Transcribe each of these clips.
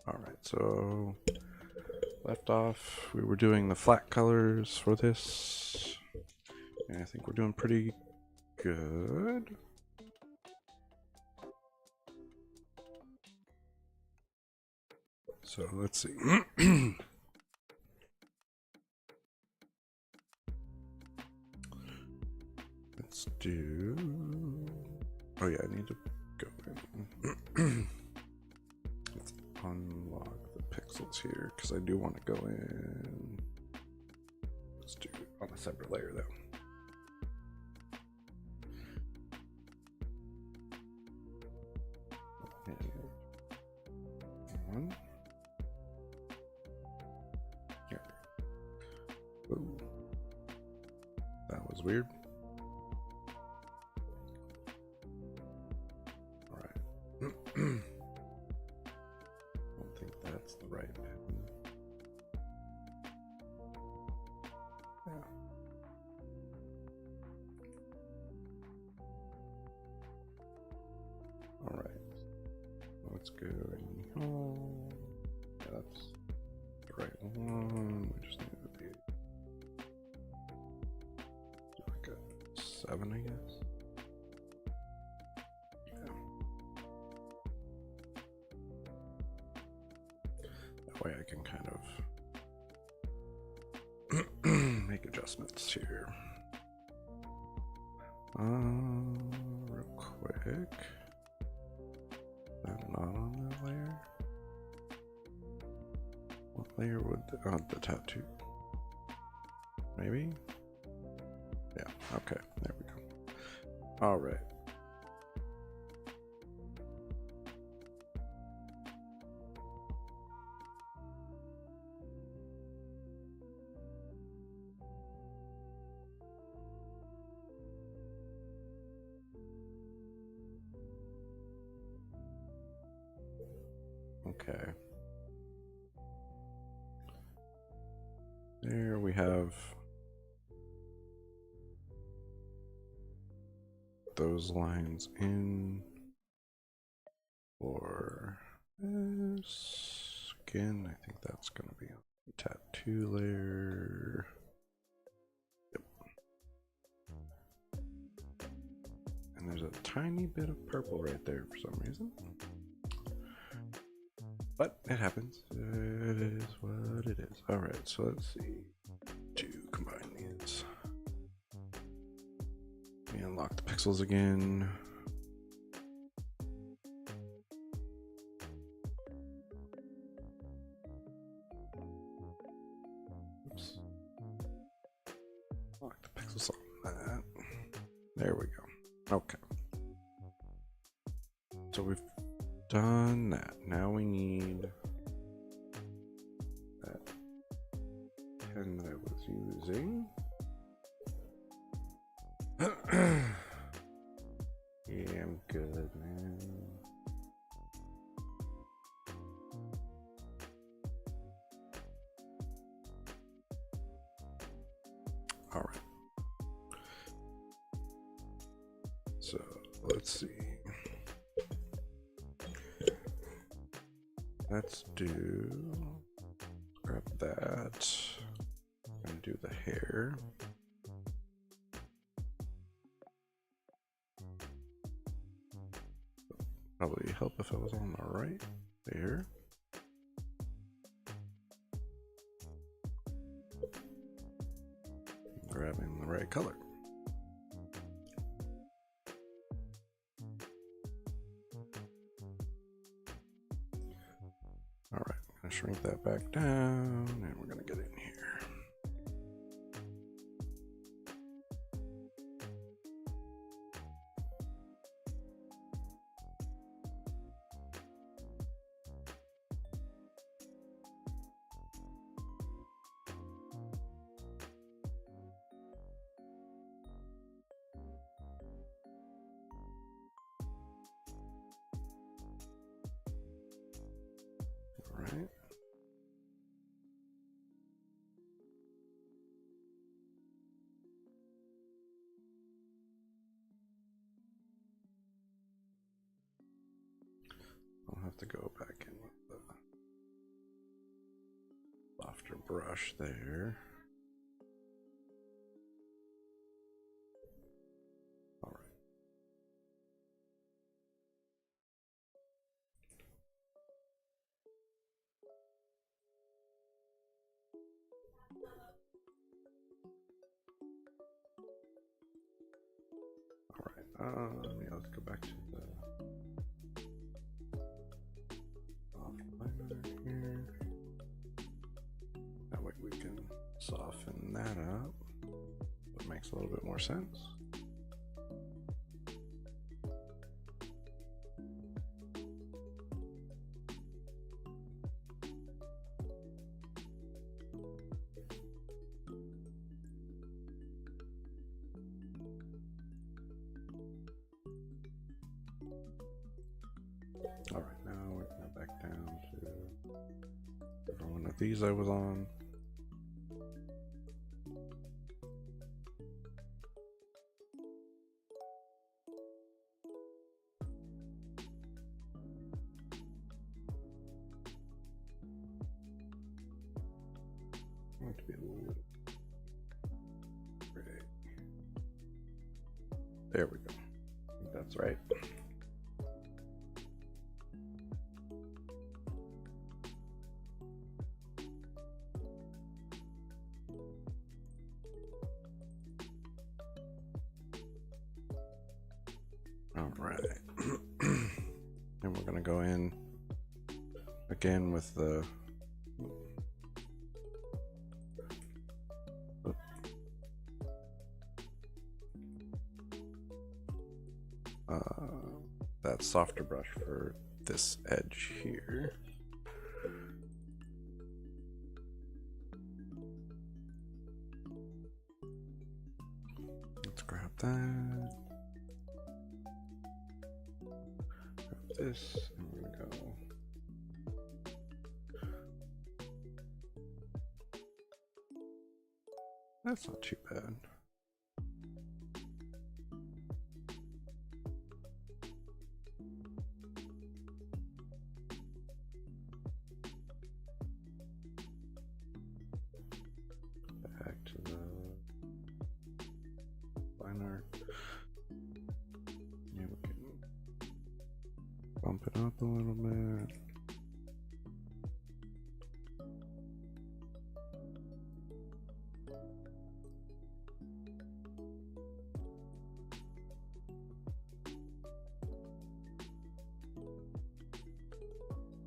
Alright, so left off, we were doing the flat colors for this, and I think we're doing pretty good. So let's see. Let's do. Oh yeah, I need to go in. Let's unlock the pixels here because I do want to go in. Let's do it on a separate layer though. One. Here. Ooh. That was weird. Alright. I don't think that's the right pen. Yeah. Alright. Let's go in. Oh, yeah, that's the right one. We just need to be like a 7, I guess. Yeah. That way I can kind of make adjustments here. Real quick. Not on that layer. What layer would the tattoo? Maybe? Yeah, okay, there we go. Alright. Okay. There we have those lines in for this. Again, I think that's going to be on the tattoo layer. Yep. And there's a tiny bit of purple right there for some reason. But it happens. It is what it is. Alright, so let's see. To combine these. Let me unlock the pixels again. Oops. Lock the pixels on that. There we go. Okay. So we've done that. Now we need that pen that I was using. Yeah, I'm good, man. All right. So let's see. Let's do, grab that, and do the hair. Probably help if I was on the right there. Grabbing the right color. Alright, I'm gonna shrink that back down and we're gonna get in here. to go back in with the softer brush there. All right. Yeah, let's go back to the soft liner here. That way we can soften that up. That makes a little bit more sense. All right, now we're going back down to every one of these I was on. I want it to be a little gray. There we go. I think that's right. All right. And we're going to go in again with the that softer brush for this edge here. Let's grab that. Grab this, and we're gonna go. That's not too bad. Back to the liner. Yeah, we can bump it up a little bit.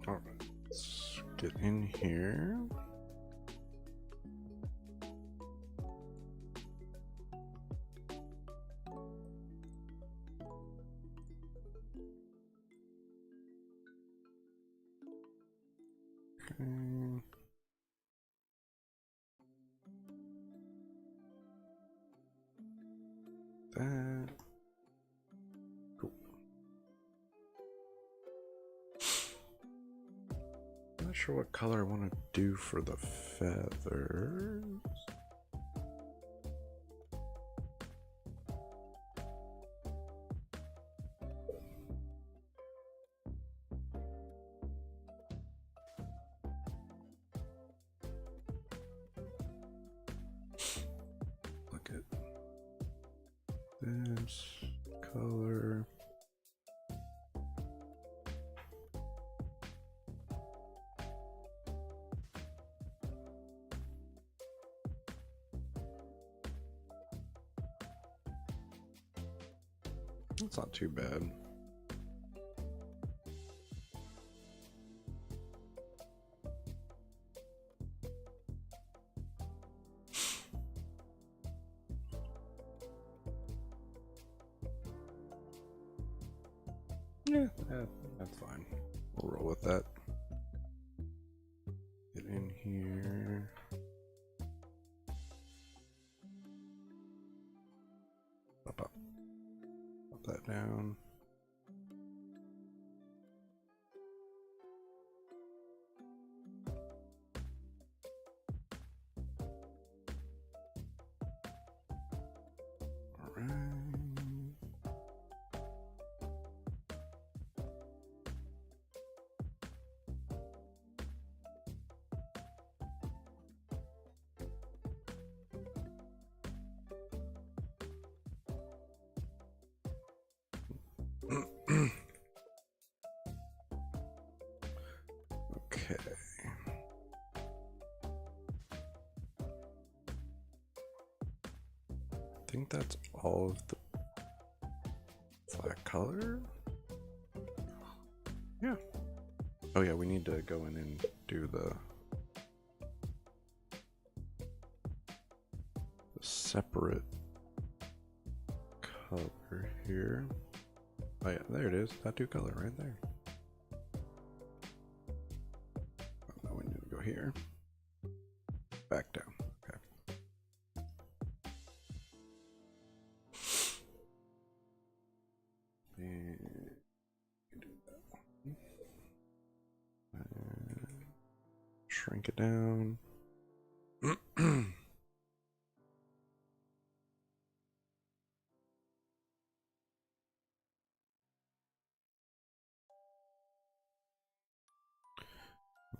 All right, let's get in here. Okay. That. Cool. Not sure what color I want to do for the feathers. Look at this color. That's not too bad. Yeah, that's fine. We'll roll with that. Get in here. Up. Pop that down. All right. Okay. I think that's all of the black color. Yeah. Oh yeah, we need to go in and do the separate color here. Oh yeah, there it is. Tattoo color right there. Oh, now we need to go here. Back down. Okay. And do that one. And shrink it down.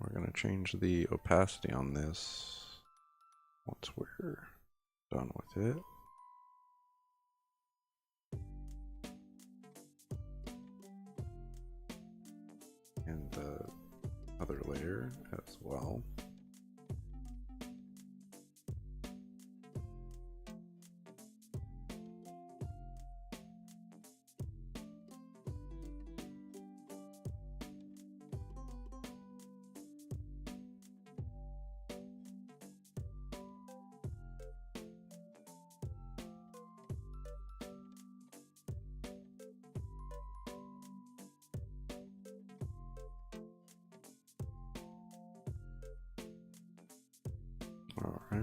We're going to change the opacity on this once we're done with it. And the other layer as well. All right.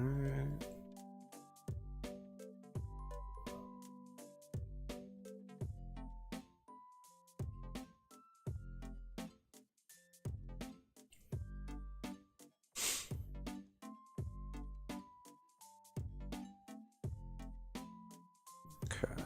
Okay.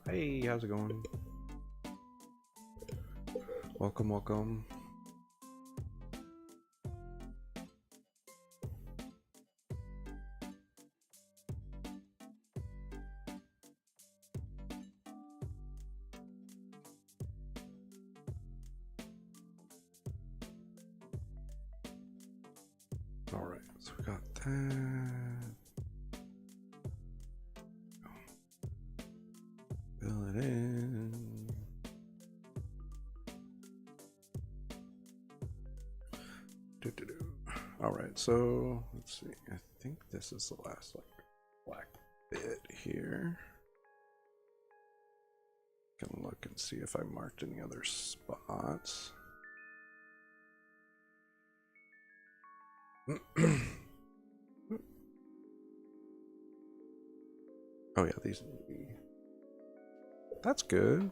Hey, how's it going? Welcome, welcome. All right, so we got that. Fill it in. All right, so let's see. I think this is the last like black bit here. Can look and see if I marked any other spots. Oh yeah, these. That's good.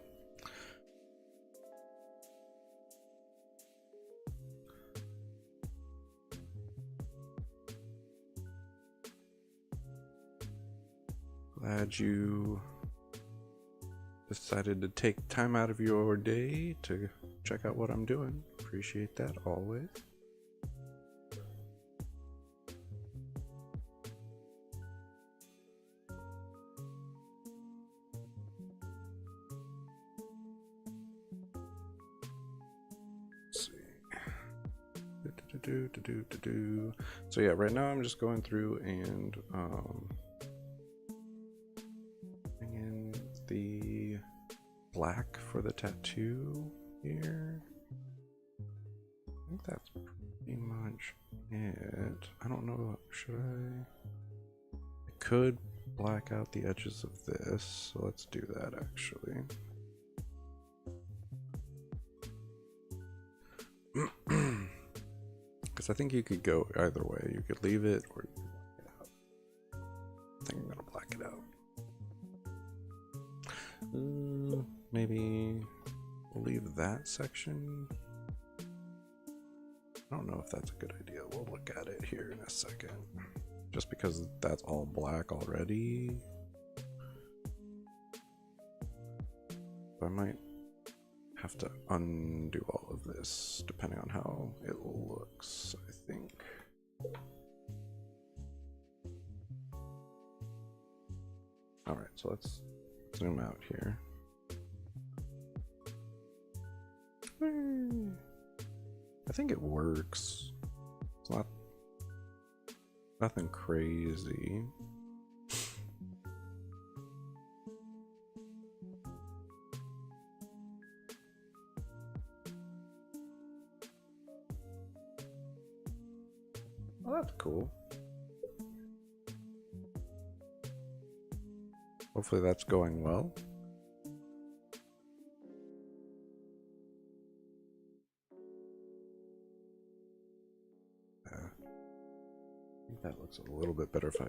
Glad you decided to take time out of your day to check out what I'm doing. Appreciate that always. So yeah, right now I'm just going through and bring in the black for the tattoo here. I think that's pretty much it. I don't know, should I could black out the edges of this, so let's do that actually. Because I think you could go either way. You could leave it or you could black it out. I think I'm gonna black it out. Maybe we'll leave that section. I don't know if that's a good idea. We'll look at it here in a second. Just because that's all black already. I might have to undo all of this depending on how it looks, I think. Alright, so let's zoom out here. I think it works. It's not nothing crazy. Oh, that's cool. Hopefully that's going well. I think that looks a little bit better if I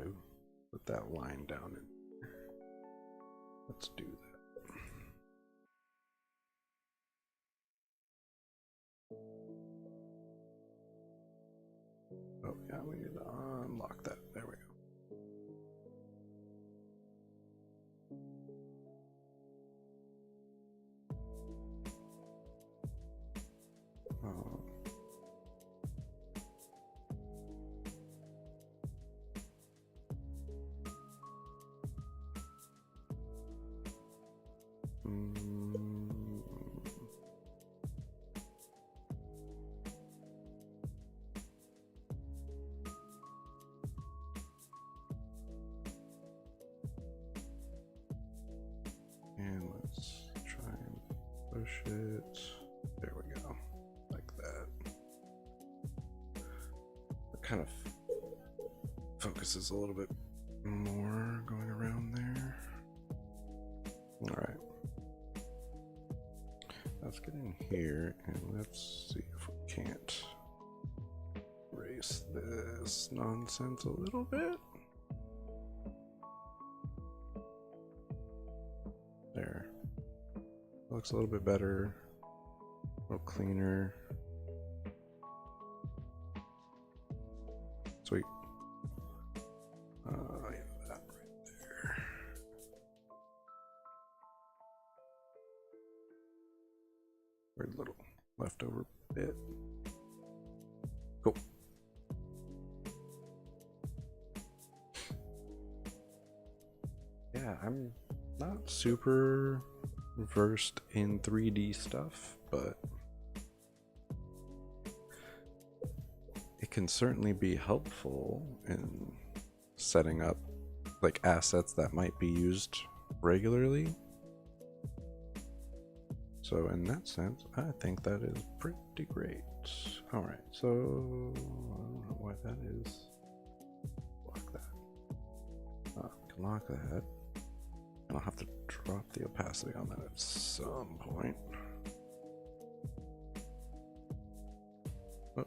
put that line down in here. Let's do that. Oh yeah, we need to unlock that. There we go. And let's try and push it. There we go. Like that. It kind of focuses a little bit more going around there. Alright. Let's get in here and let's see if we can't erase this nonsense a little bit. There. Looks a little bit better. A little cleaner. Sweet. Yeah, that right there. Weird little leftover bit. Cool. Yeah, I'm not super versed in 3D stuff, but it can certainly be helpful in setting up like assets that might be used regularly. So in that sense, I think that is pretty great. All right, so I don't know why that is. Lock that. Can lock that. And I'll have to drop the opacity on that at some point. Oh.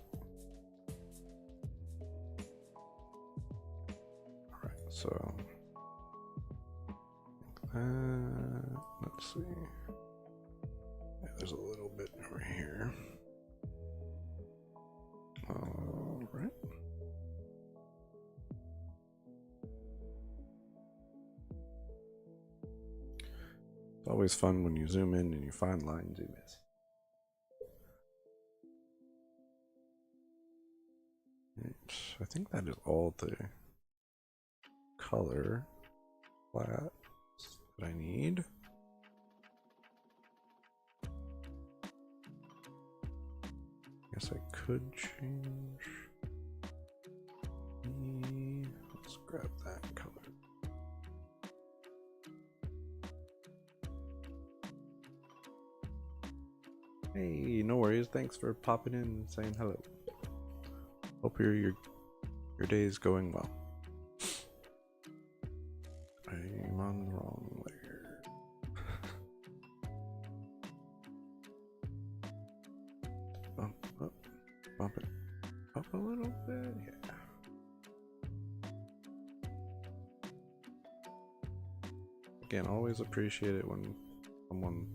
Alright, so let's see. Yeah, there's a little bit over here. Alright. It's always fun when you zoom in and you find lines you miss. I think that is all the color flats that I need. Guess I could change. Let's grab that color. Hey, no worries. Thanks for popping in and saying hello. Hope your day is going well. I'm on the wrong layer. Bump it up a little bit. Yeah. Again, always appreciate it when someone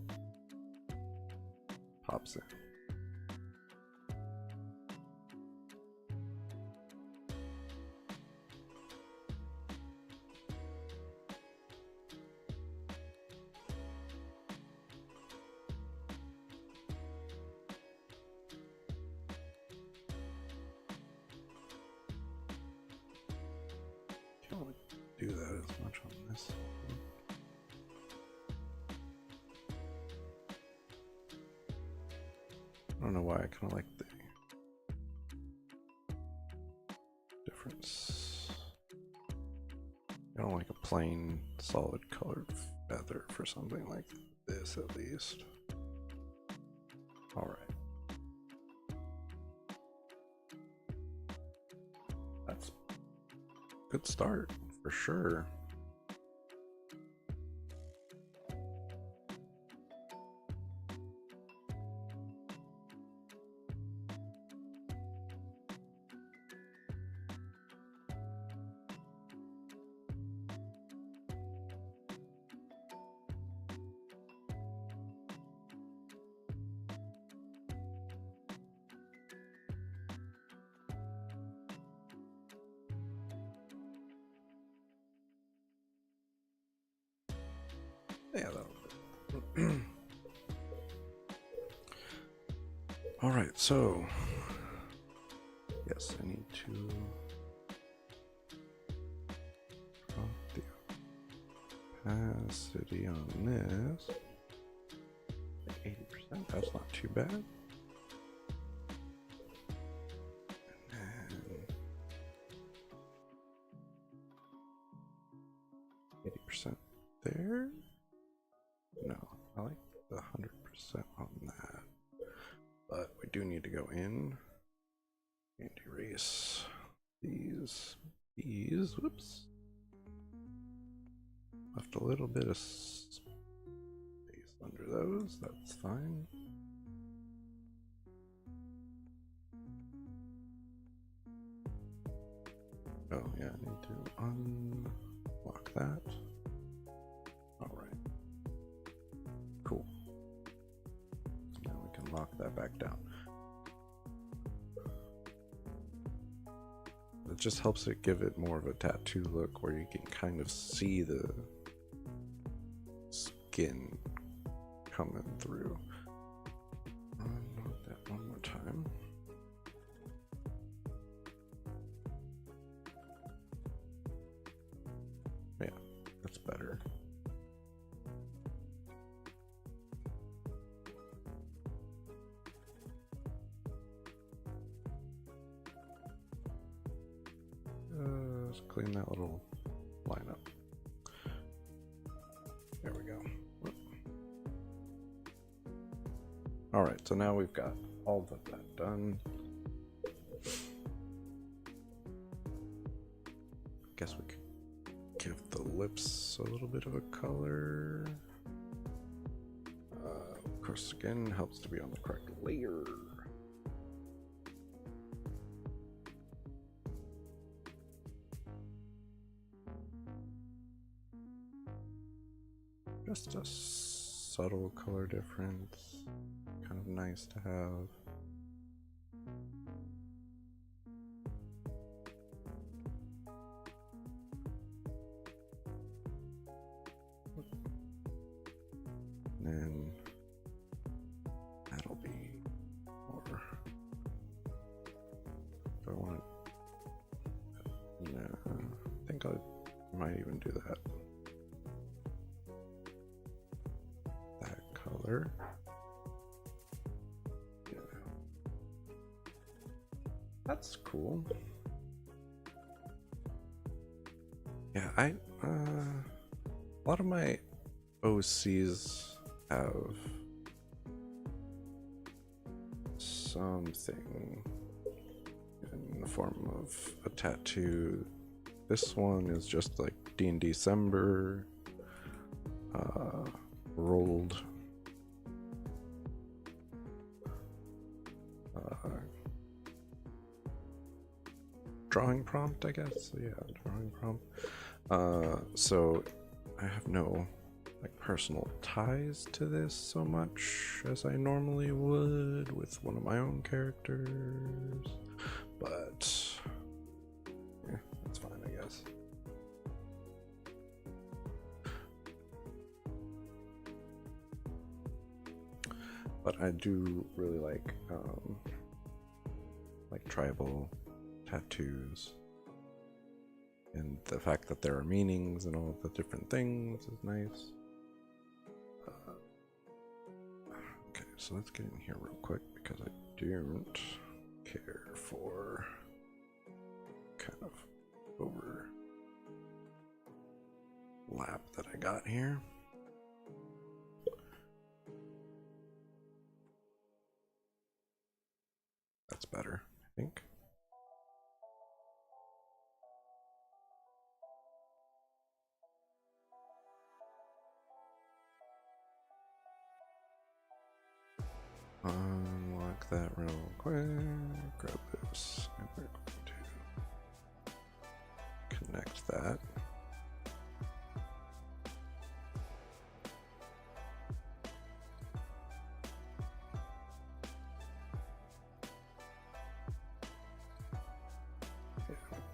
pops in. Can't really do that as much on this. I don't know why, I kind of like the difference. I don't like a plain solid colored feather for something like this, at least. All right. That's a good start for sure. Yeah, that'll do. All right, so yes, I need to drop the opacity on this. 80%, that's not too bad. And then 80% there. No, I like the 100% on that. But we do need to go in and erase these. Whoops. Left a little bit of space under those, that's fine. Oh yeah, I need to unlock that. Alright. Cool. So now we can lock that back down. It just helps it give it more of a tattoo look where you can kind of see the skin coming through. Unlock that one more time. Yeah, that's better. Let's clean that little line up. There we go. All right, so now we've got all of that done. Guess we could give the lips a little bit of a color. Of course, skin helps to be on the correct layer. Just a subtle color difference, kind of nice to have. And then that'll be more. Do I want it? No, I think I might even do that. Color. Yeah. That's cool. Yeah, a lot of my OCs have something in the form of a tattoo. This one is just like DnDecember rolled drawing prompt, I guess. Yeah, drawing prompt. So I have no like personal ties to this so much as I normally would with one of my own characters, but yeah, that's fine, I guess. But I do really like tribal tattoos, and the fact that there are meanings and all the different things is nice. Okay, so let's get in here real quick because I don't care for kind of overlap that I got here. That's better, I think. Unlock that real quick. Grab this, and we're going to connect that.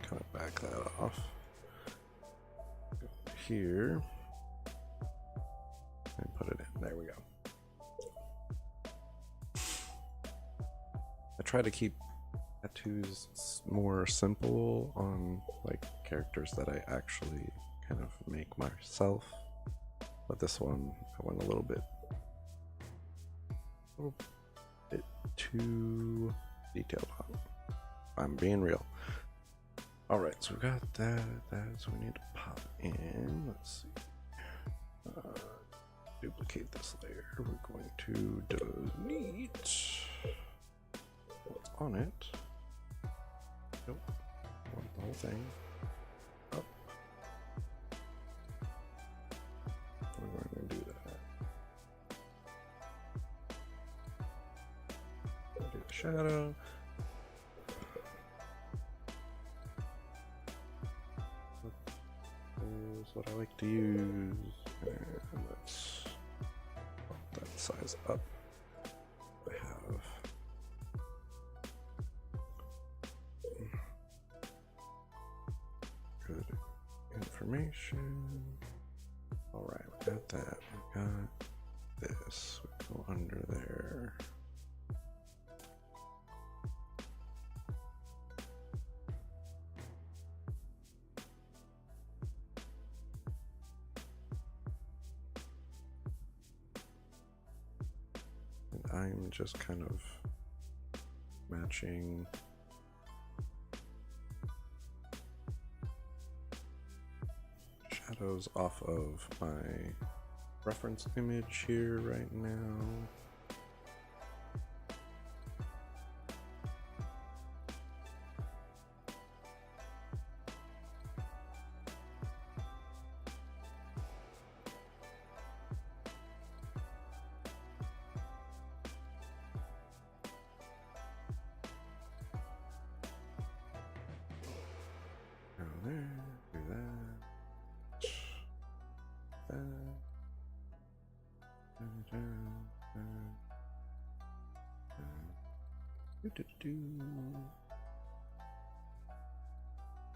Kind of back that off. Go here and put it in. There we go. I try to keep tattoos more simple on like characters that I actually kind of make myself, but this one I went a little bit too detailed on. I'm being real. All right, so we got that. So we need to pop in. Let's see. Duplicate this layer. We're going to delete what's on it. Nope. I want the whole thing. Up. We're going to do that. Do the shadow. Is what I like to use. And let's bump that size up. I have good information. All right, we got that. We got this. We go under there. And I'm just kind of matching shadows off of my reference image here right now. Down there, do that.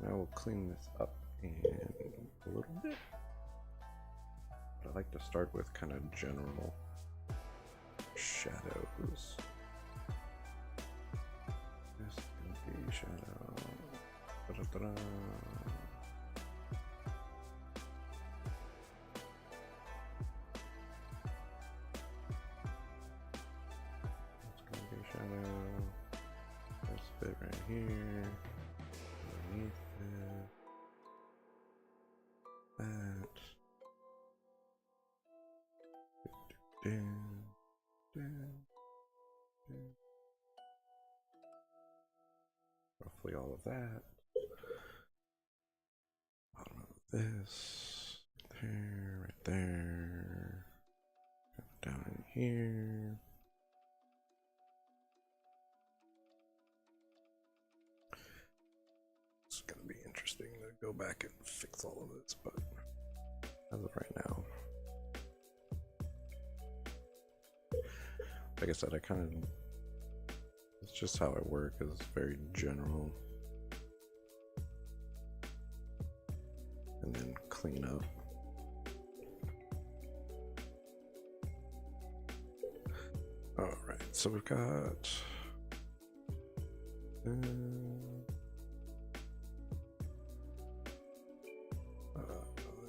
Now we'll clean this up in a little bit. But I like to start with kind of general shadows. This can be shadow. Da-da-da-da. Shadow, this bit right here, underneath it, that, down, down, down. that. Bottom of this. There, right there. Down in here. It's gonna be interesting to go back and fix all of this, but as of right now, like I said, it's just how I work, is very general, and then clean up. All right, so we've got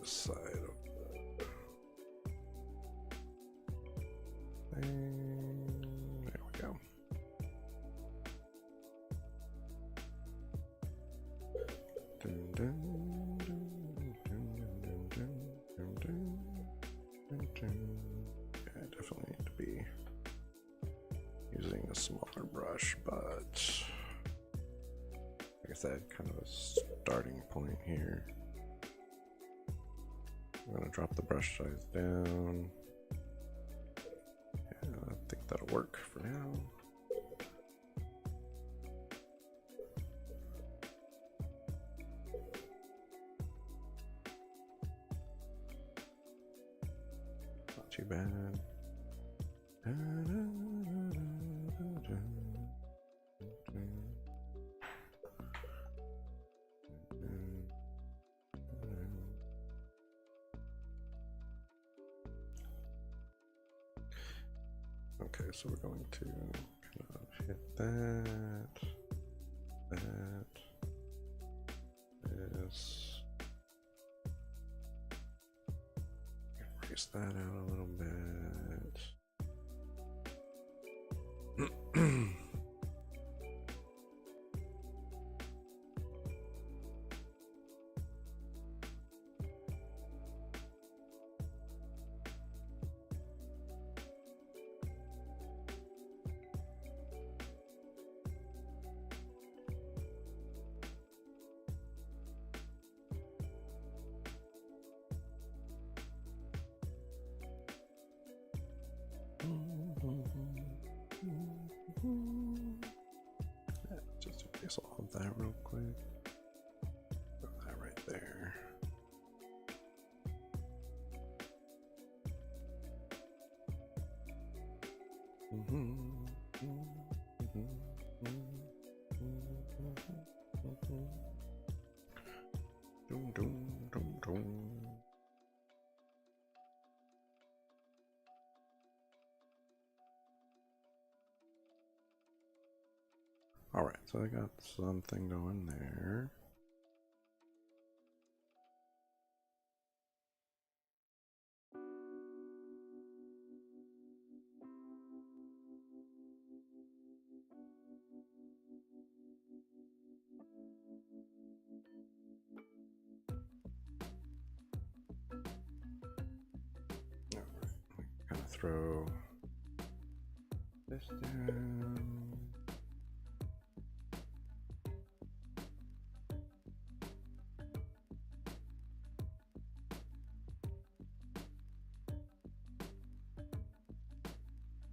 this side of the thing. There we go. Dun, dun, dun, dun, dun, dun, dun, dun, dun, dun. Yeah, I definitely need to be using a smaller brush, but like I said, kind of a starting point here. I'm gonna drop the brush size down. Yeah, I think that'll work for now. Not too bad. Okay, so we're going to kind of hit that, this, erase that out a little bit. Just erase all of that real quick. Put that right there. Dum, dum, dum, dum. All right, so I got something going there. All right, kind of throw this down.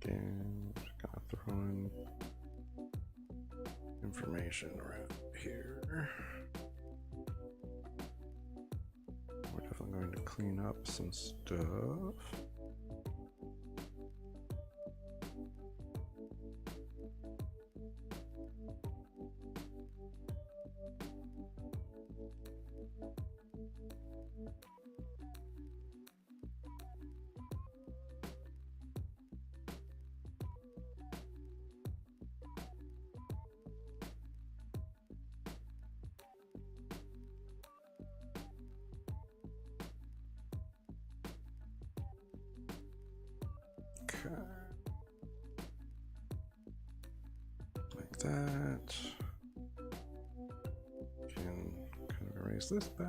Again, just kind of throwing information around here. We're definitely going to clean up some stuff. Okay. Like that. Can kind of erase this back.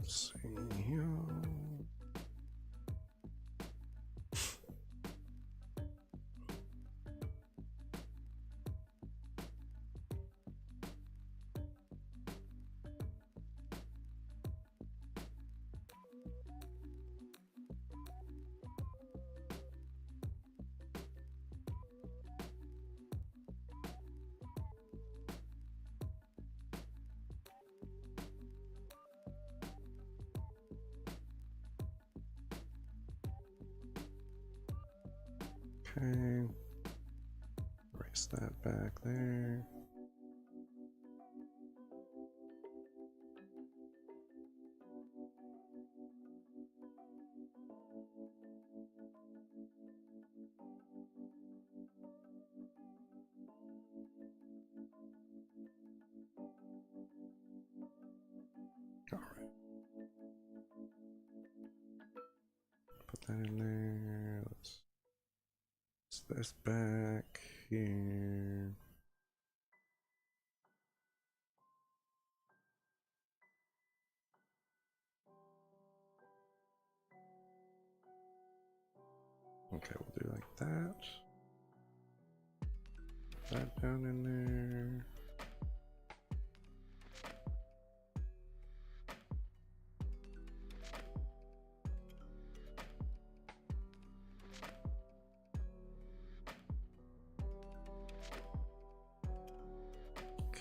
Let's see here. Okay, erase that back there. All right, put that in there. Let's this back here. Okay, we'll do like that. Put that down in there.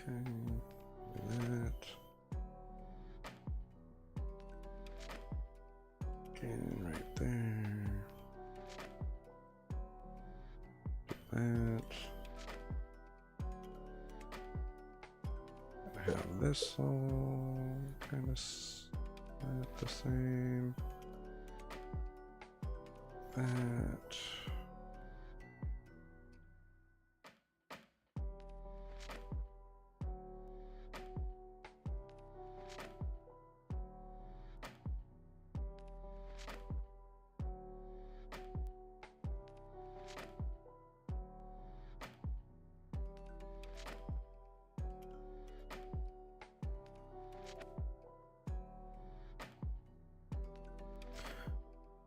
Okay, do that. Again, right there. Do that. I have this all kind of the same. That.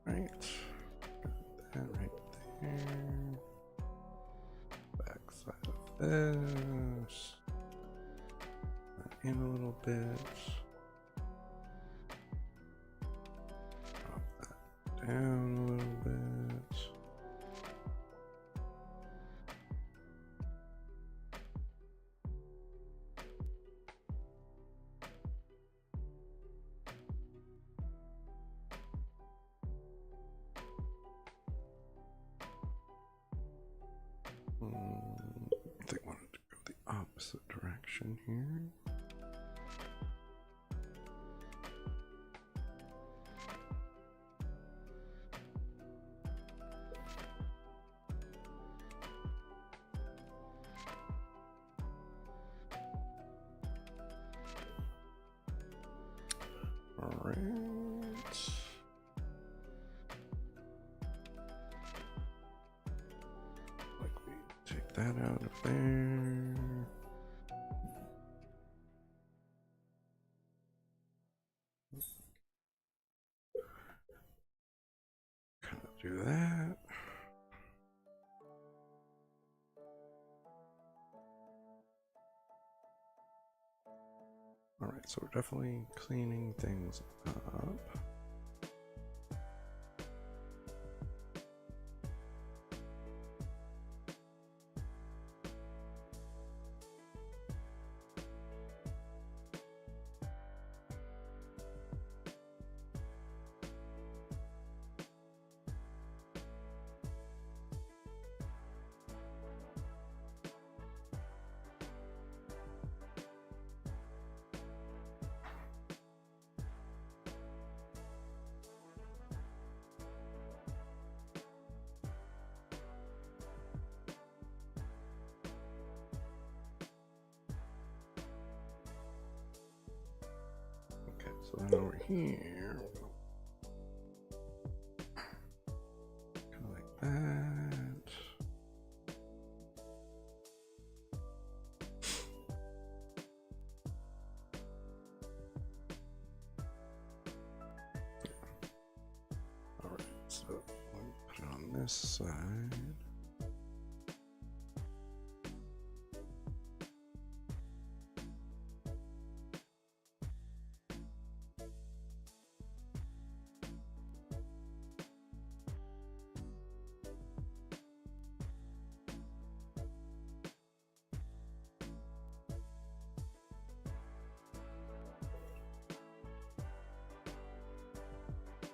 Right, got that right there. Back side of this. That in a little bit. Drop that down a little bit. I think I wanted to go the opposite direction here. All right. Take that out of there. Kind of do that. All right, so we're definitely cleaning things up. So then over here, kind of like that. So let me put it on this side.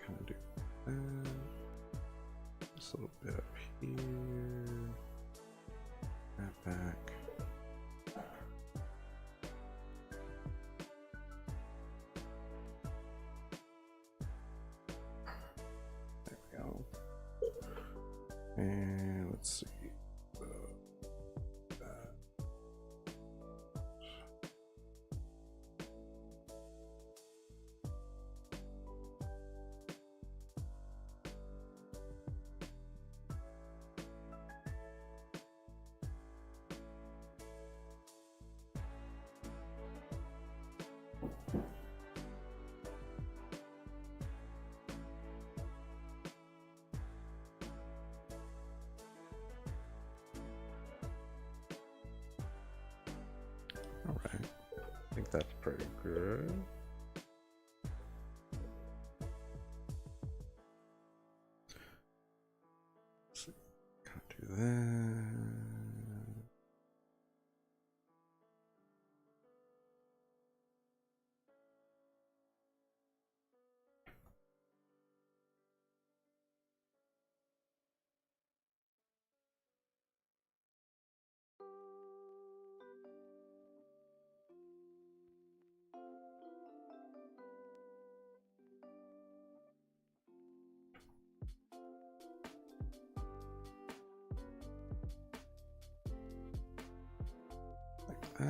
Kind of do that. This little bit up here. That back. There we go. And let's see. All right, I think that's pretty good. So, can't do that. Like that.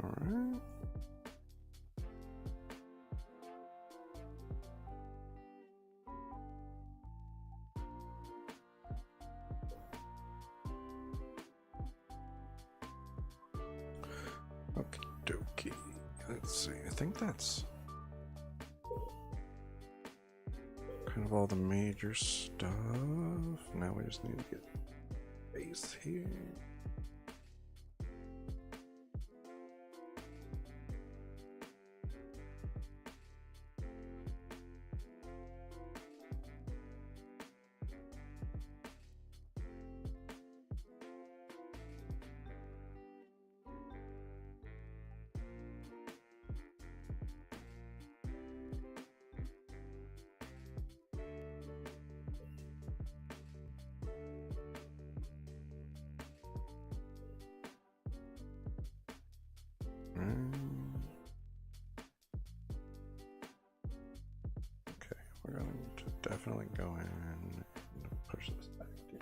All right. Okie dokie. Let's see. I think that's kind of all the major stuff. Now we just need to get base here. Okay, we're going to definitely go in and push this back in.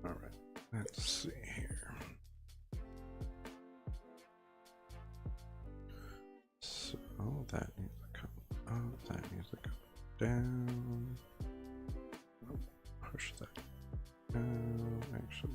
All right, let's see here. So that needs to come up, that needs to go down. Push that down, actually.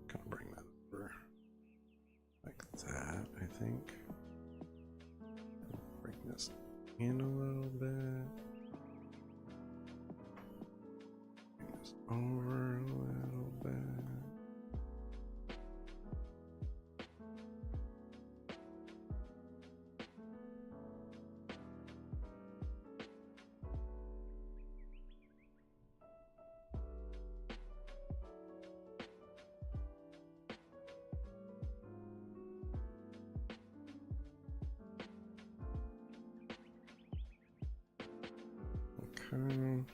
Kind of bring that over like that, I think. Bring this in a little bit. Bring this over a little bit. Okay.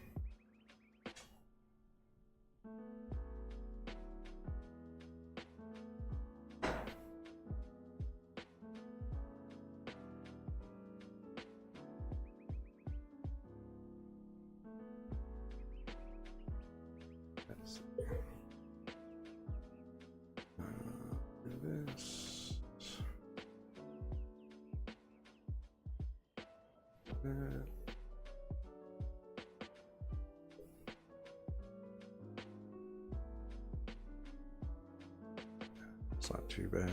Let's see. Do this. That. It's not too bad.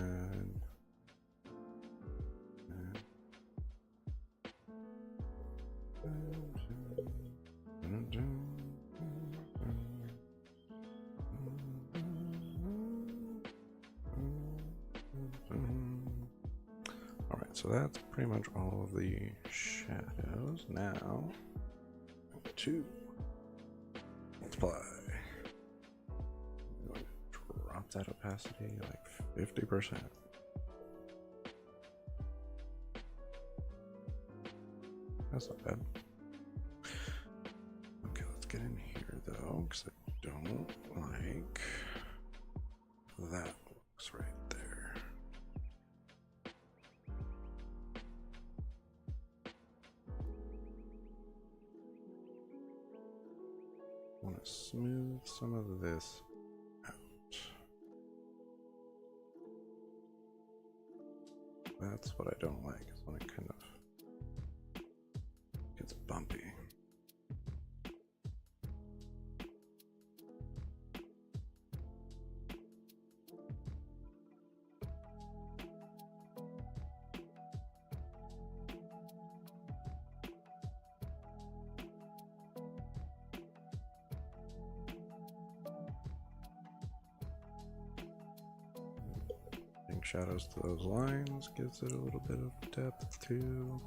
Alright, so that's pretty much all of the shadows. Now, to multiply. I'm going to drop that opacity like 50%. That's not bad. Okay, let's get in here though, because I don't like that looks right there. I want to smooth some of this out. That's what I don't like, is when it kind of gets bumpy. Shadows to those lines gives it a little bit of depth too.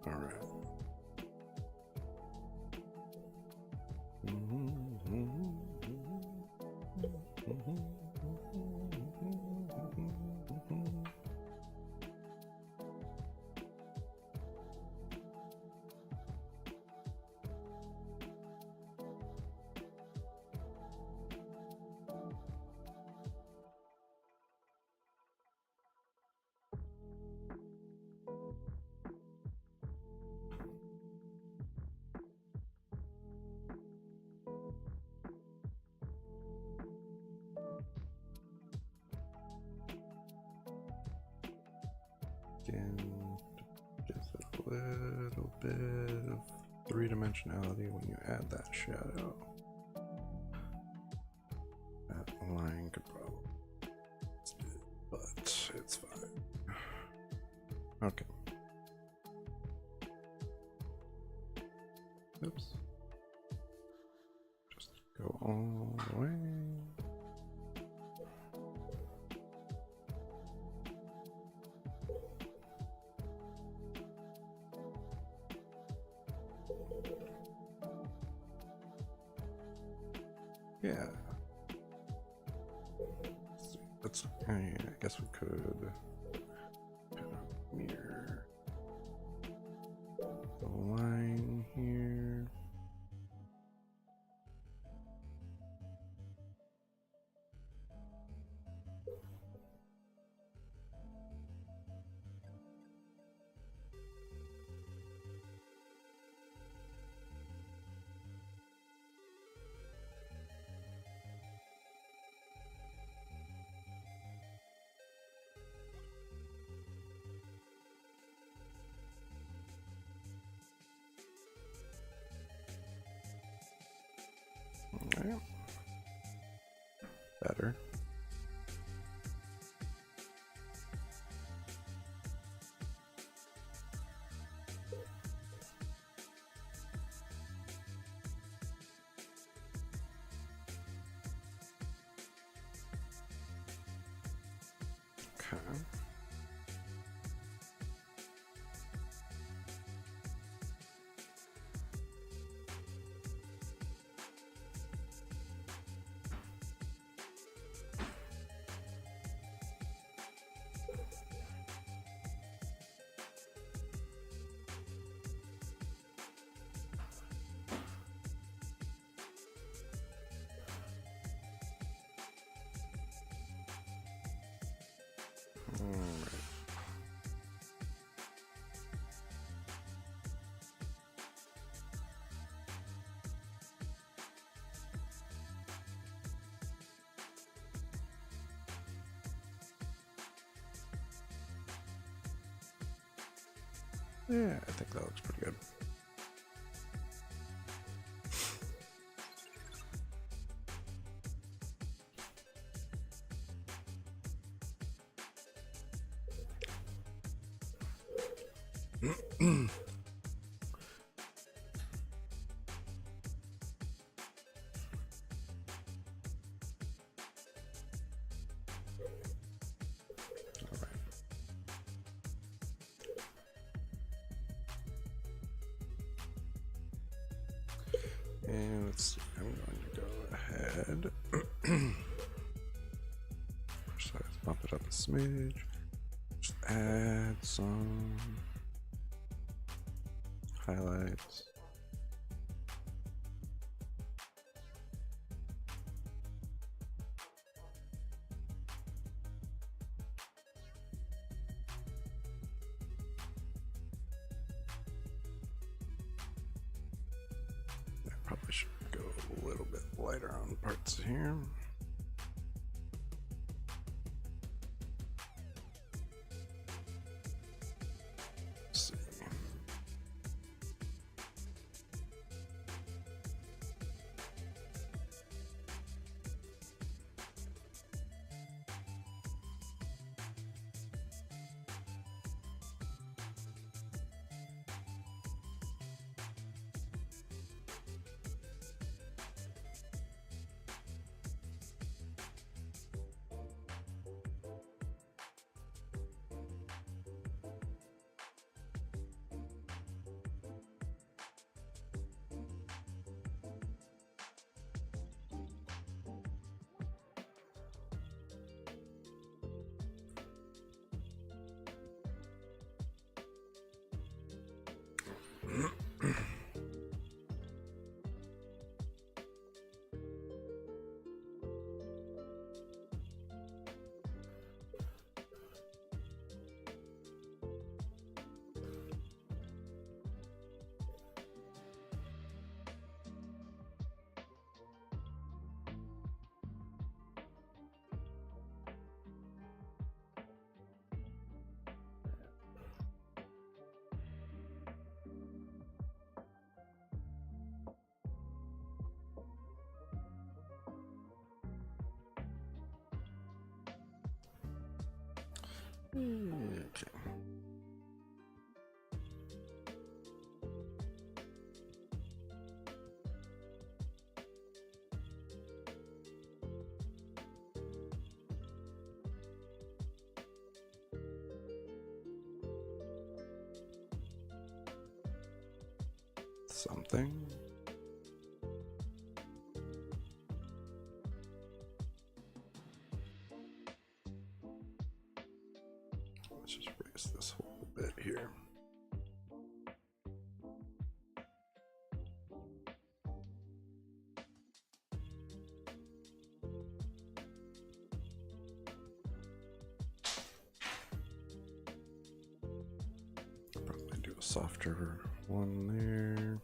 All right. Again, just a little bit of three-dimensionality when you add that shadow. That line could probably split, but it's fine. Okay. Oops. Just go all the way. Yeah. Let's, I guess we could kind of mirror the line here. Right. Better. Okay. Yeah, I think that looks pretty good. And let's see, I'm going to go ahead. Size, bump it up a smidge. Just add some highlights. Probably should go a little bit lighter on parts here. Let's see. Okay. Something. Let's just raise this whole bit here. Probably do a softer one there.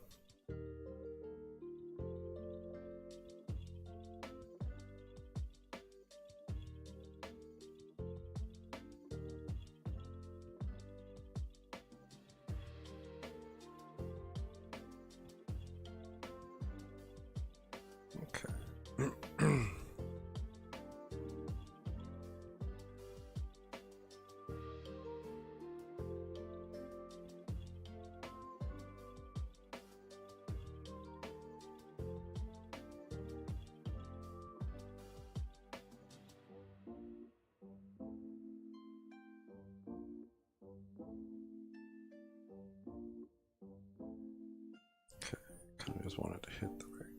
Kind of just wanted to hit the very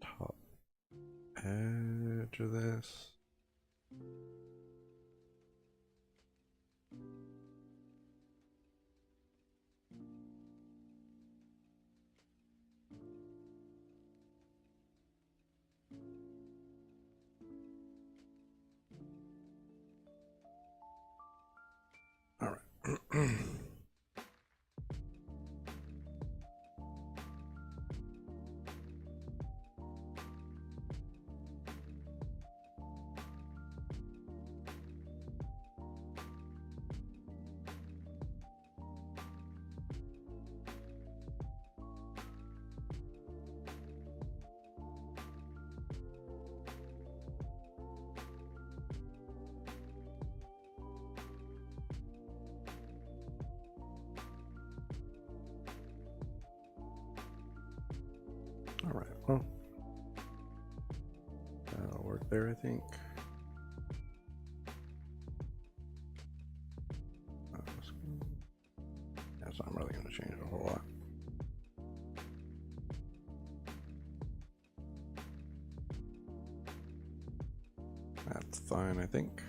top edge of this. All right. there, I think. Yeah, so I'm really going to change it a whole lot. That's fine, I think.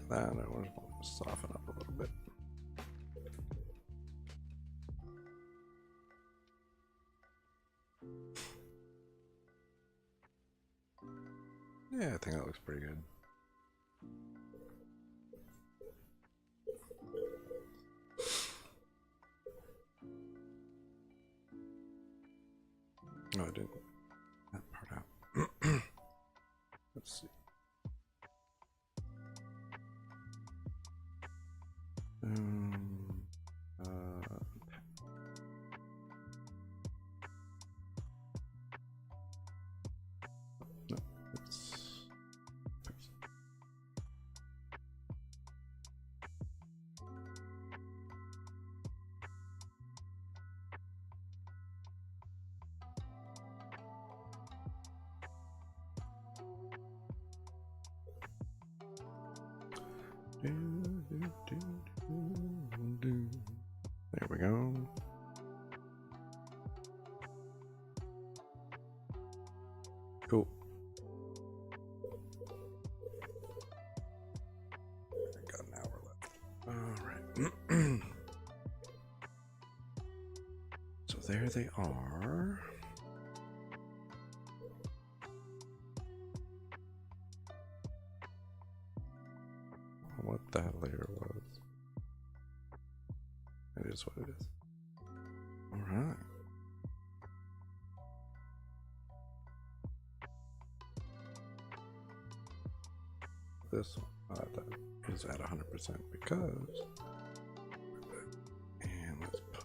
That I was want to soften up a little bit. Yeah, I think that looks pretty good. No, I didn't. That part out. Let's see. No, there we go. Cool. I got an hour left. All right. So there they are. What that layer was. It is what it is. All right. This one that is at 100% because, and let's put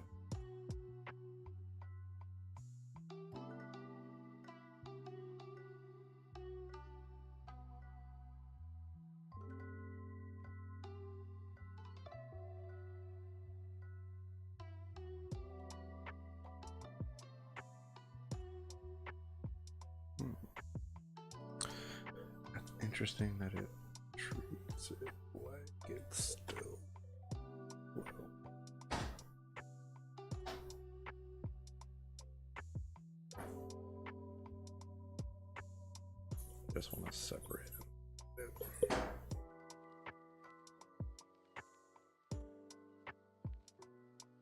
that's interesting that it treats it like it's still well. Just want to separate it.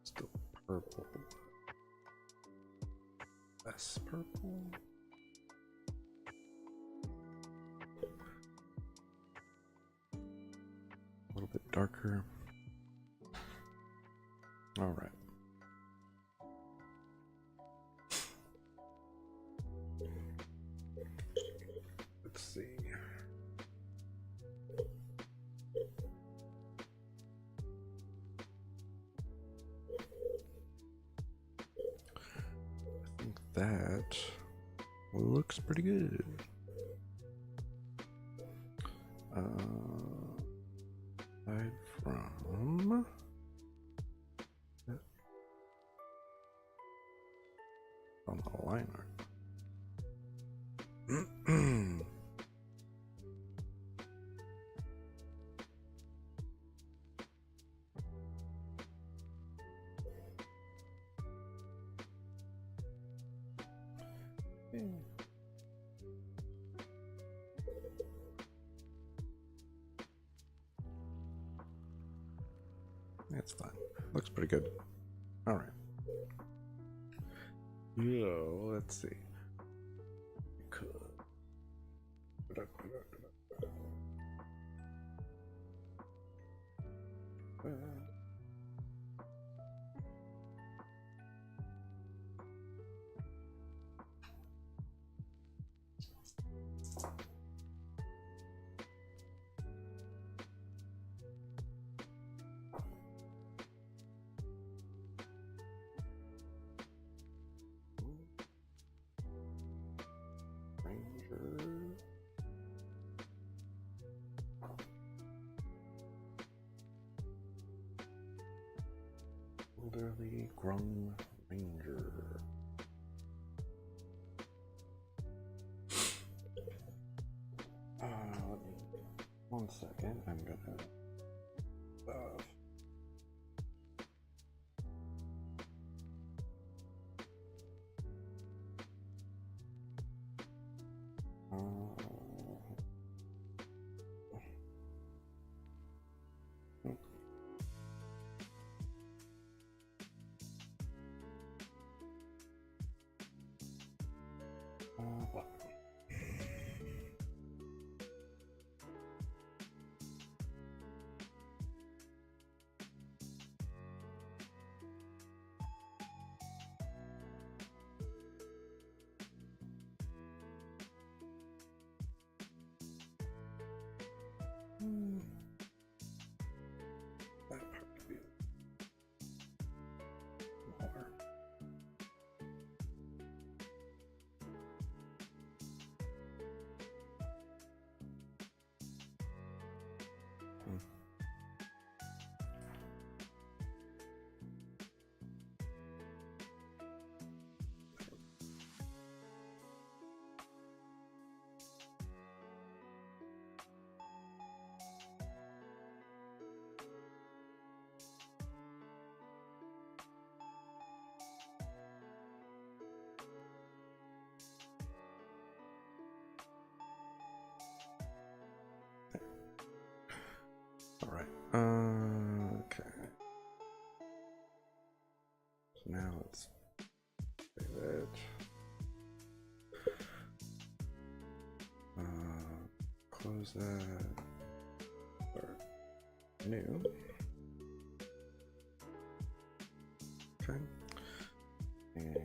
Still purple. Less purple. A little bit darker. All right. Let's see. I think that looks pretty good. Aside from on the line art. It's fine. Looks pretty good. Alright. So, let's see. Could. Elderly Grung Ranger. Let me 1 second. I'm gonna. That part could be more. All right. Okay. So now let's save it. Close that. Start new. Okay. And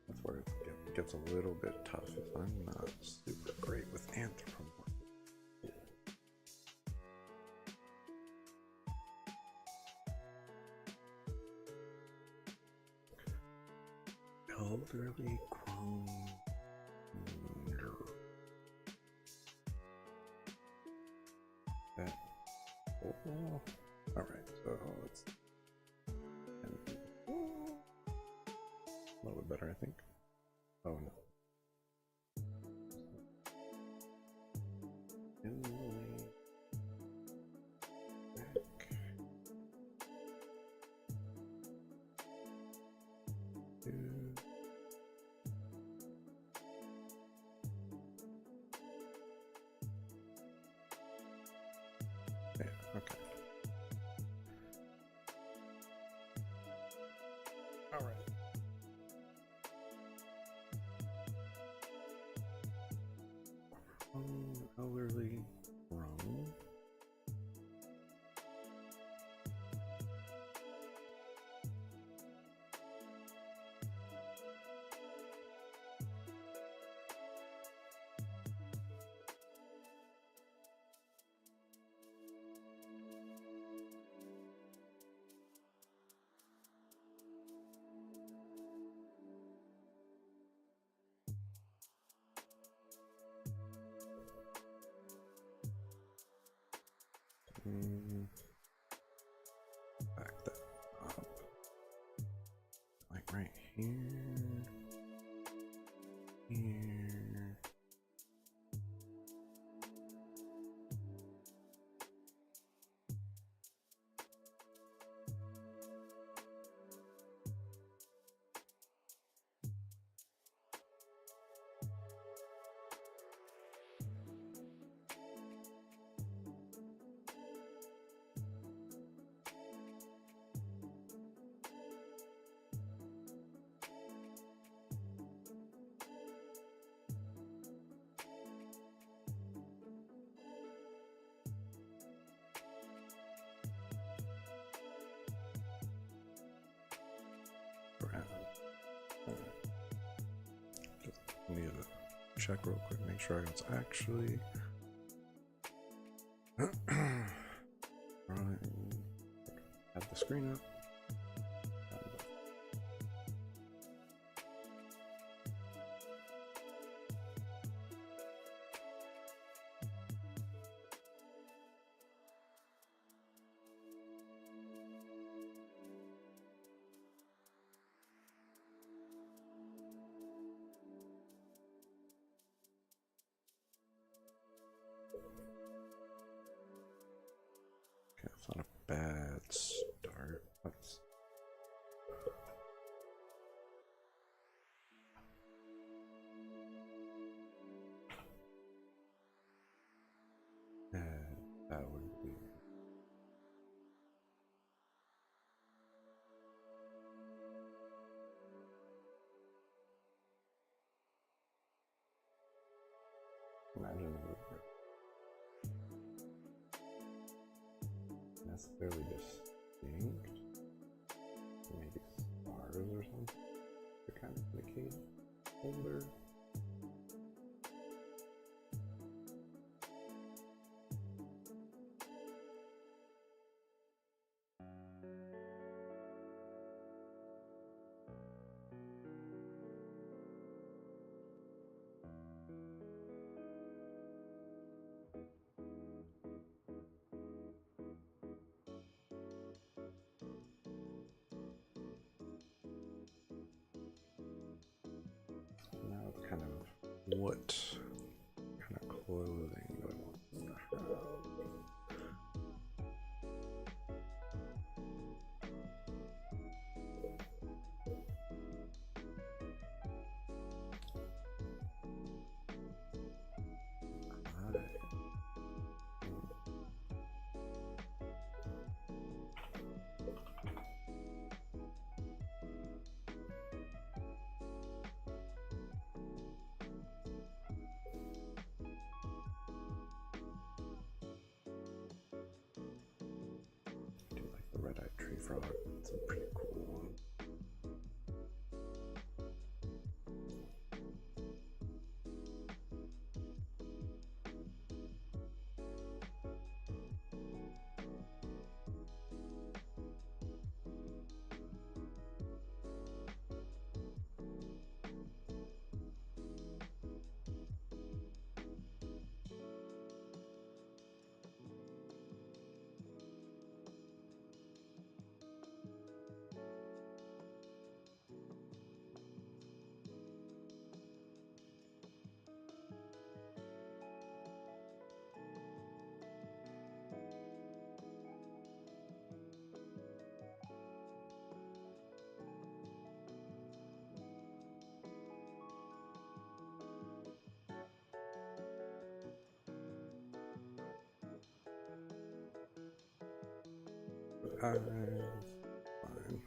that's where it gets a little bit tough if I'm not super great with anthropomorphism. Elderly grown. That. Oh. All right, so let's. A little bit better, I think. Oh no. Okay. All right. Elderly grown. Just need to check real quick, make sure it's actually right. Have the screen up. Okay, that's not a bad start. Let's that would be imagine it would necessarily distinct, maybe stars or something to kind of indicate older. Now it's kind of what kind of clothing do I want them to have? Do like the red-eyed tree frog. It's a pretty cool one. Eyes, fine.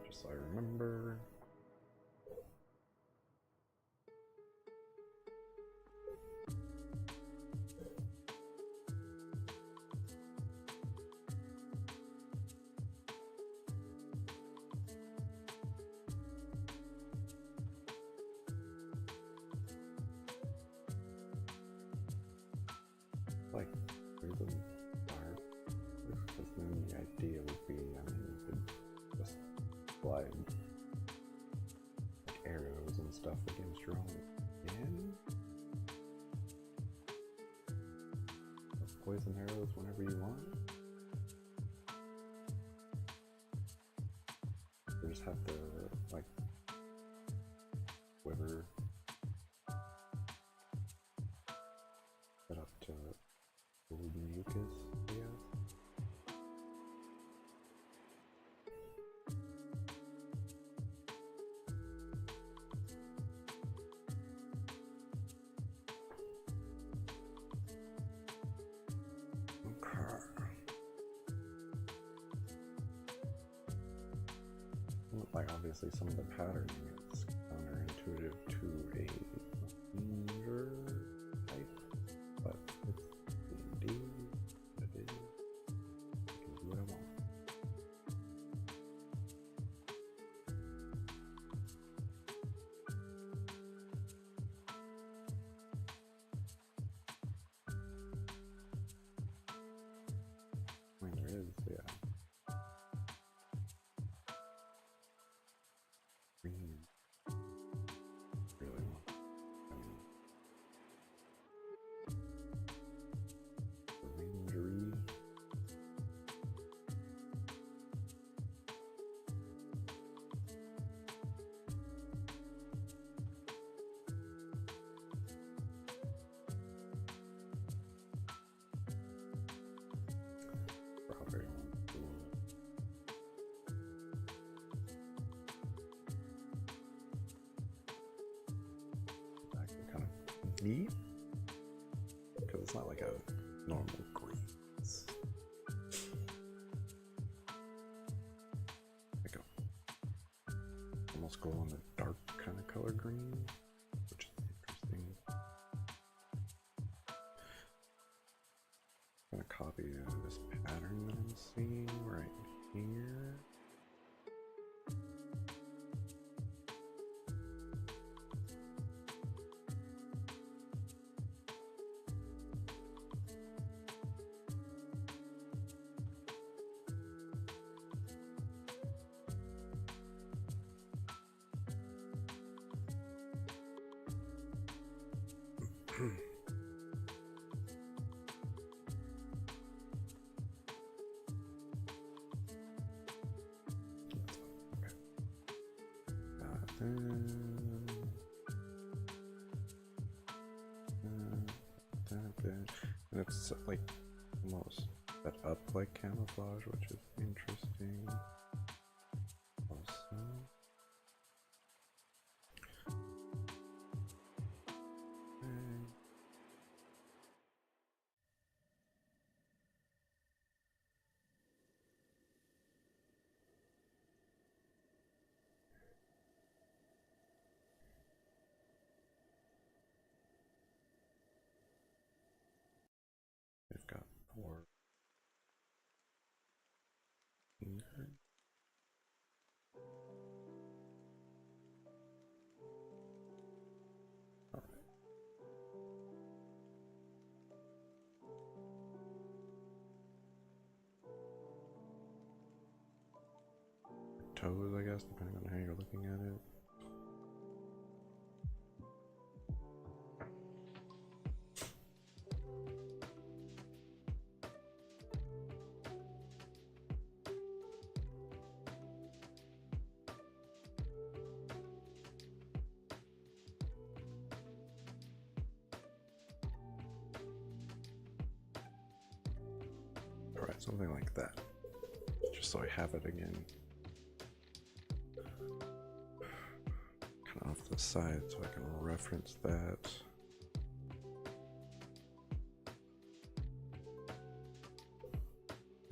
Just so I remember. Like, through the dark, because then the idea would be, I mean, you could just slide like arrows and stuff against your own skin. Poison arrows whenever you want. Or just have to like obviously some of the patterns is counterintuitive to a messenger type, but it's D&D. It is. I can do what I want. I mean, there is, yeah. Green. Really want. Rangery. Strawberry. Actually kind of neat because it's not like a normal green. It's like a almost glow in the dark kind of color green, which is interesting. I'm gonna copy this pattern that I'm seeing right here. And it's like almost set up like camouflage, which is interesting. Also, they've got 4 fingers. All right. Toes, I guess, depending on how you're looking at it. All right, something like that. Just so I have it again. Kind of off the side so I can reference that.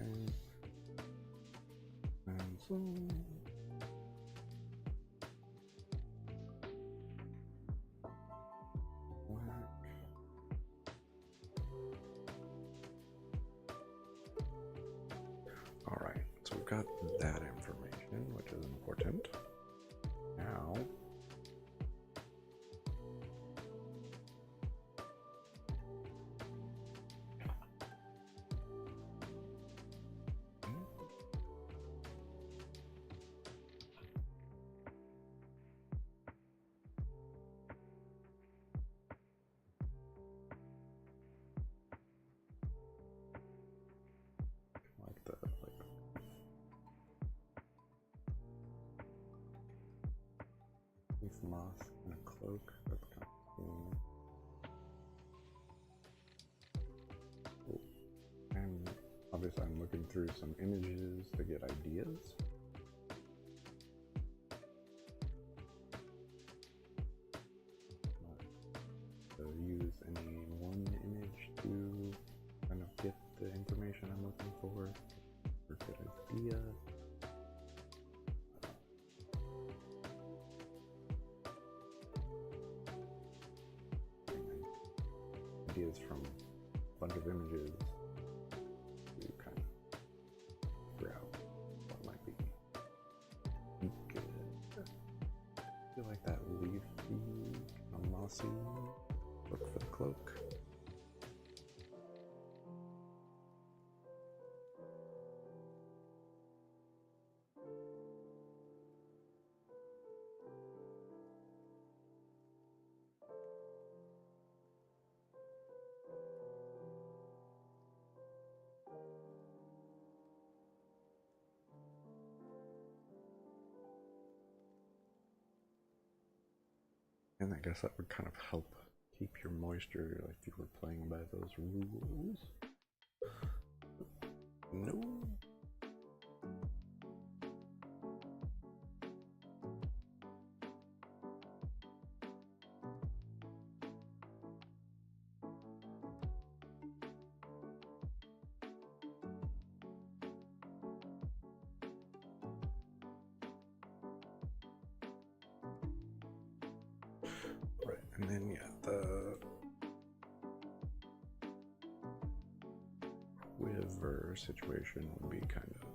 Okay. And so all right, so we've got that information, which is important. Now, like the leaf moth and a cloak. That's kind of cool. Cool. And obviously, I'm looking through some images to get ideas. So use any one image to kind of get the information I'm looking for. Or good idea. ideas from a bunch of images to kind of figure out what might be good. I feel like that leafy, mossy look for the cloak. And I guess that would kind of help keep your moisture, like if you were playing by those rules. No. Right, and then yeah, the quiver situation would be kind of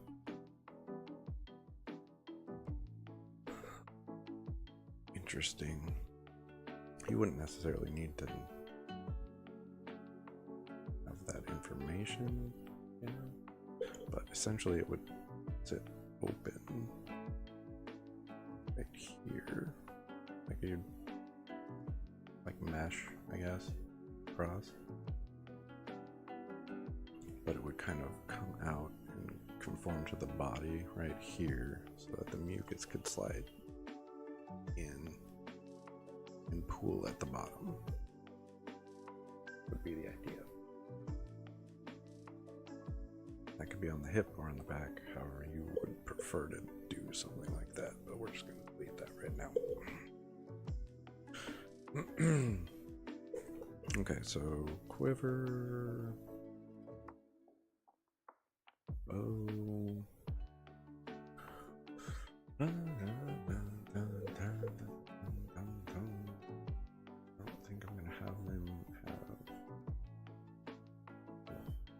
interesting. You wouldn't necessarily need to have that information, you know, but essentially it would sit open right here, like you'd mesh, I guess, across, but it would kind of come out and conform to the body right here so that the mucus could slide in and pool at the bottom, would be the idea. That could be on the hip or on the back, however you would prefer to do something like that, but we're just going to leave that right now. Okay, so quiver, bow. I don't think I'm gonna have them have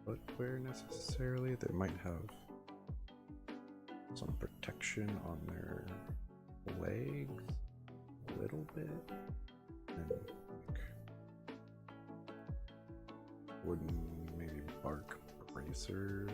footwear necessarily. They might have some protection on their legs a little bit. And like wooden, maybe bark bracers.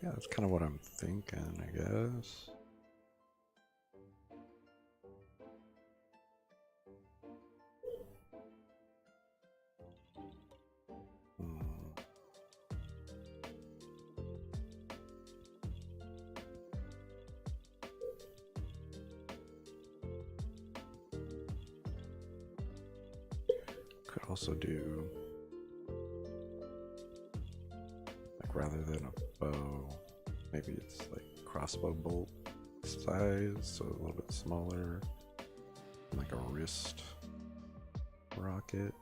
Yeah, that's kind of what I'm thinking, I guess. Could also do, like, rather than a bow, maybe it's like crossbow bolt size, so a little bit smaller, like a wrist rocket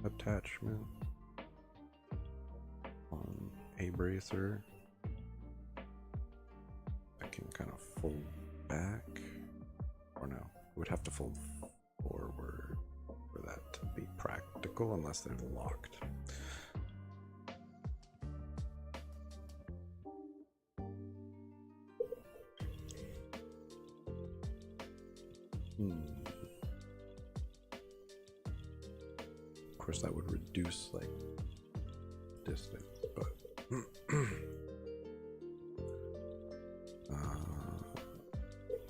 attachment on a bracer that can kind of fold back, or no, it would have to fold forward for that to be practical unless they're locked. Of course, that would reduce like distance, but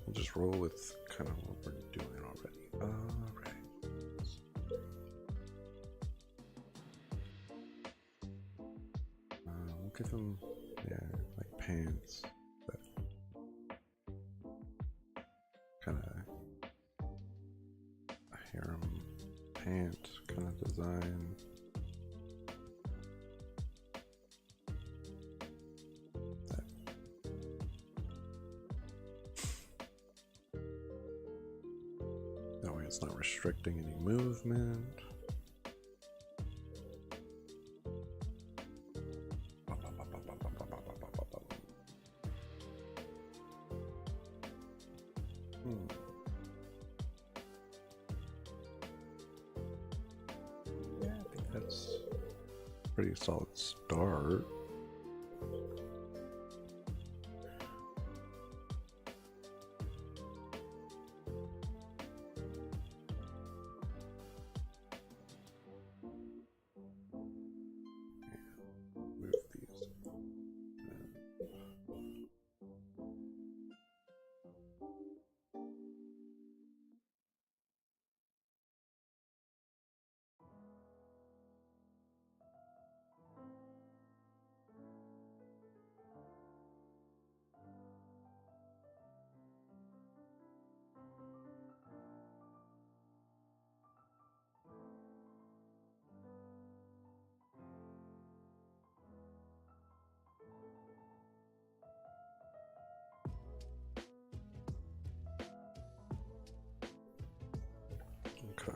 we'll just roll with kind of what we're doing already. Alright. give him, yeah, like pants. That kind of harem pant kind of design. That way it's not restricting any movement. Yeah, I think that's a pretty solid start. Move these. Okay.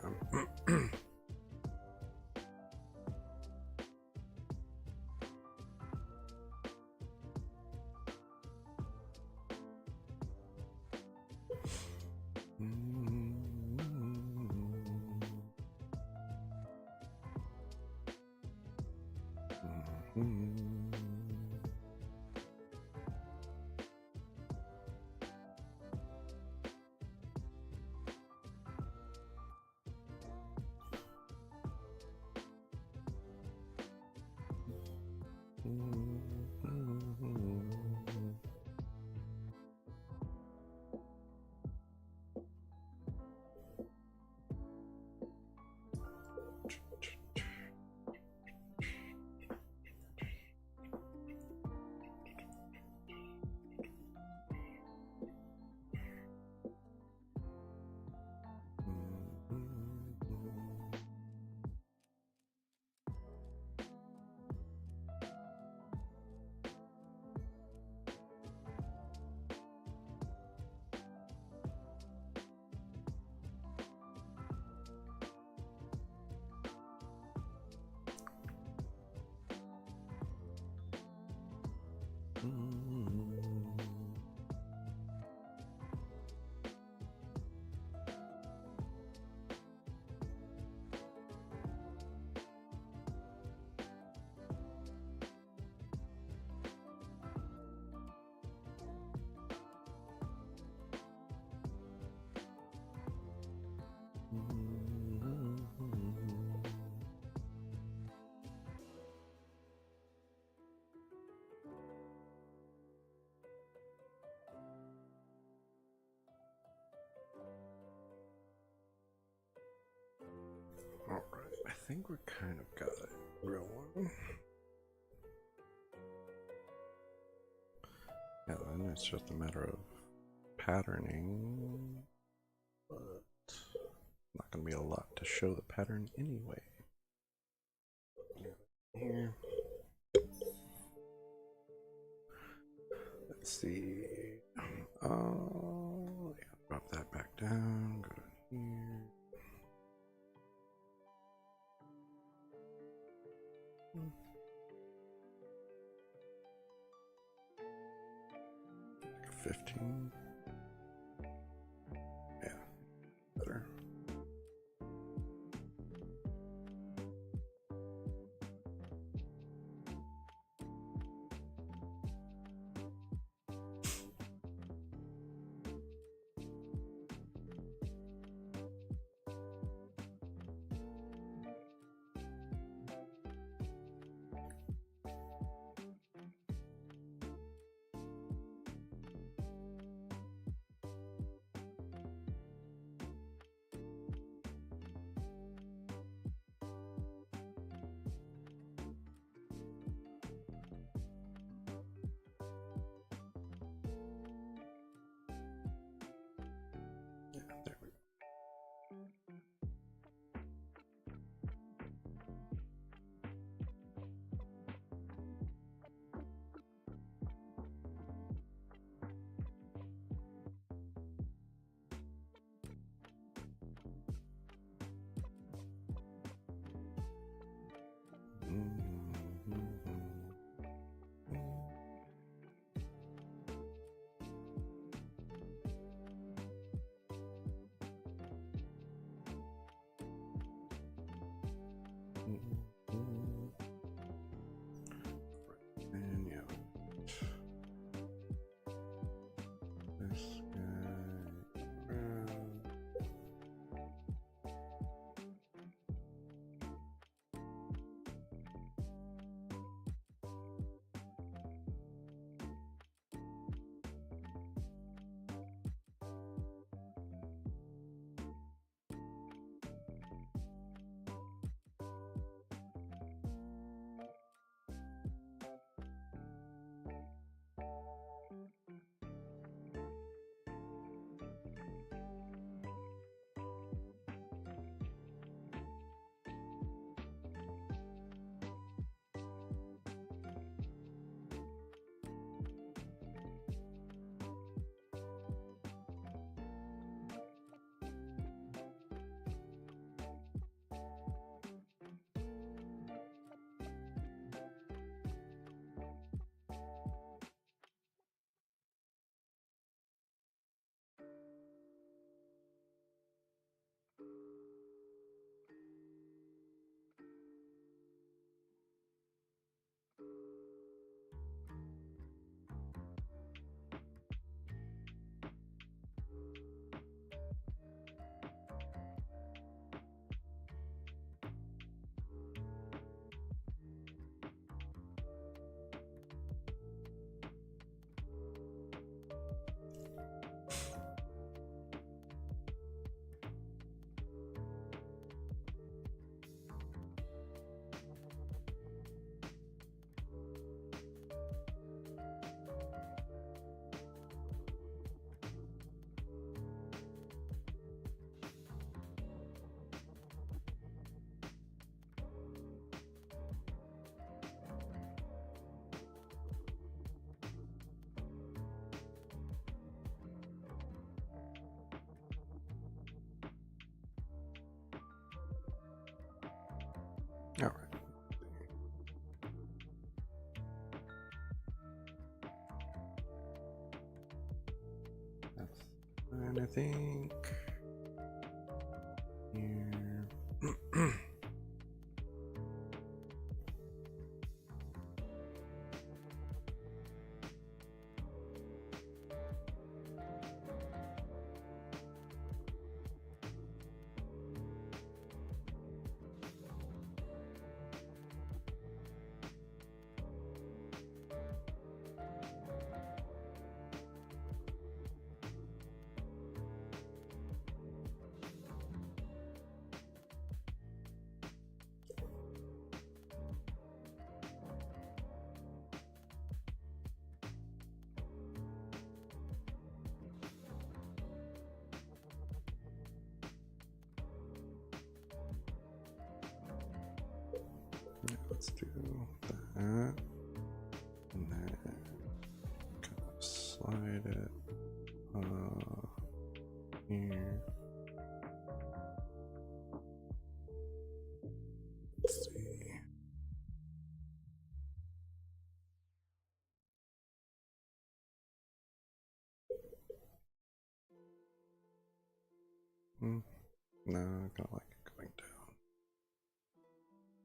Alright, I think we kind of got it going. Yeah, then it's just a matter of patterning, but not going to be a lot to show the pattern anyway. Here. Let's see. Oh, yeah, drop that back down. Go to here. Like 15. Yeah, better. And yeah, this guy around. All right. That's fine, I think. Here. Let's do that, and then kind of slide it here. Let's see. No, I kind of like it going down.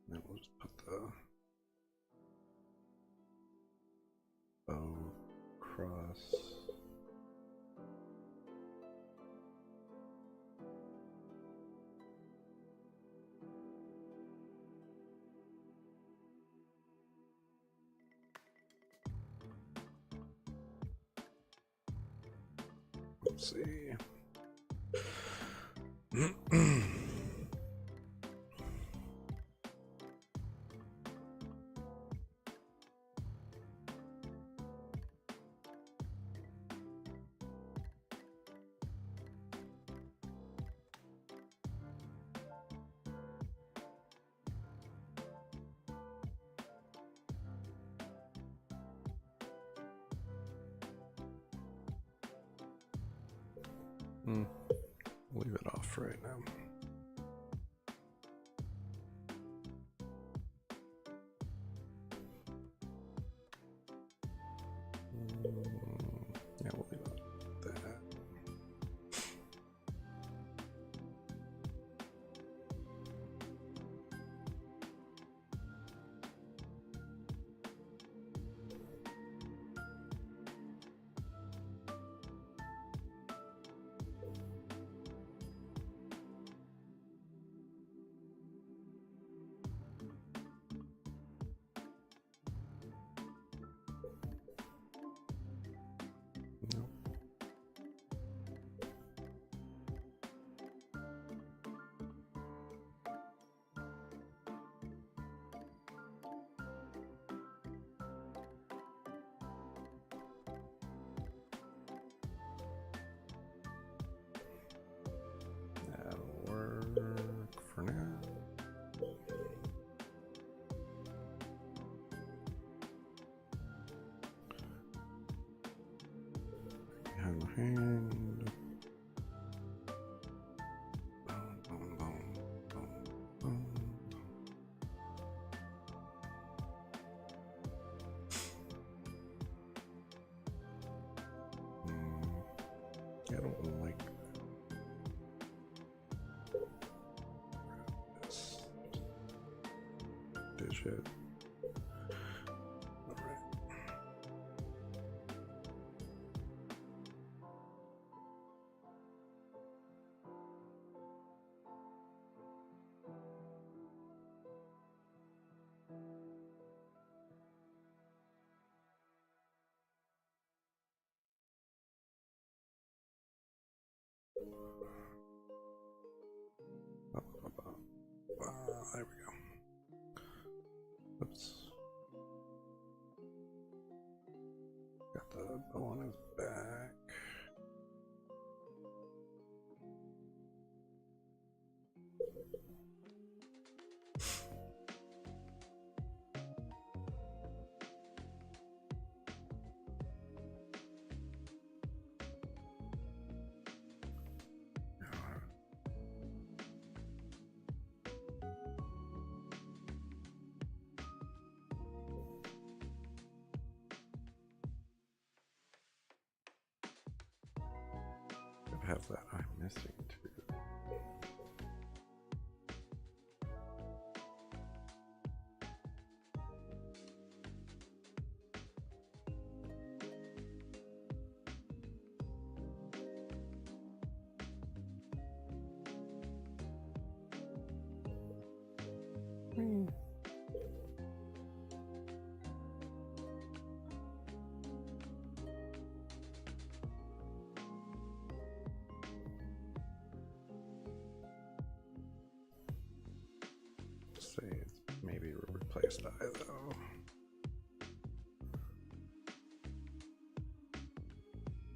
Then we'll just put the bow across. Let's see. Leave it off right now. hand. I don't like this digit. All right. There we go. Oops. Got the bow on his back. Have that I'm missing too. Say it's maybe replaced eye though.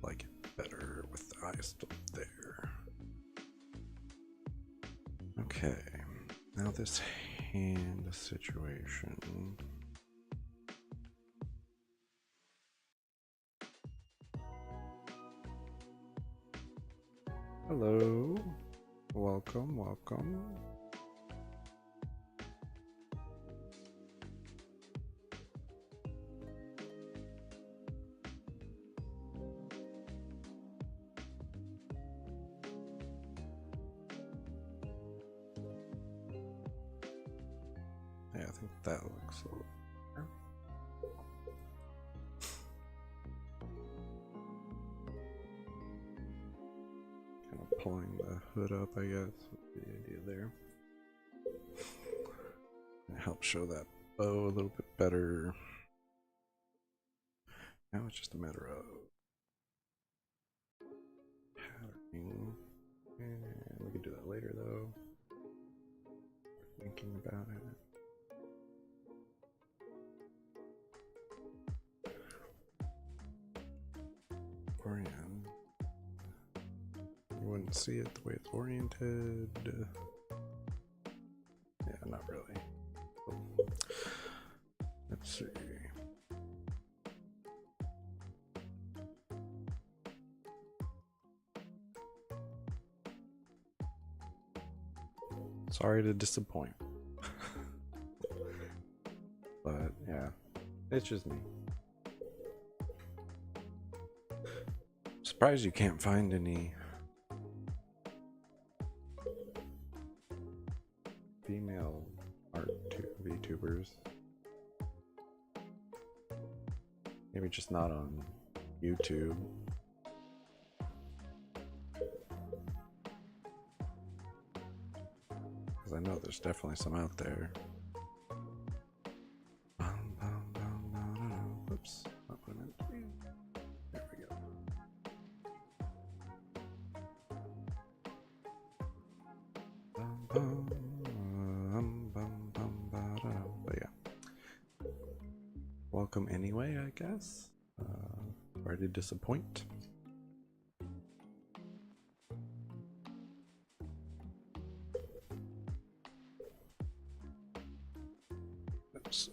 Like it better with the eye still there. Okay, now this hand situation. Hello, welcome, welcome. Yeah, I think that looks a little better. Kind of pulling the hood up, I guess, would be the idea there. It helps show that bow a little bit better. Now it's just a matter of patterning. And we can do that later though. Thinking about it. Orient. You wouldn't see it the way it's oriented. Yeah, not really. Let's see. Sorry to disappoint. But yeah, it's just me. Surprised you can't find any female art VTubers. Maybe just not on YouTube. Because I know there's definitely some out there. Oops, not what I meant to do. There we go. But yeah. Welcome anyway, I guess. Sorry to disappoint. Let's see.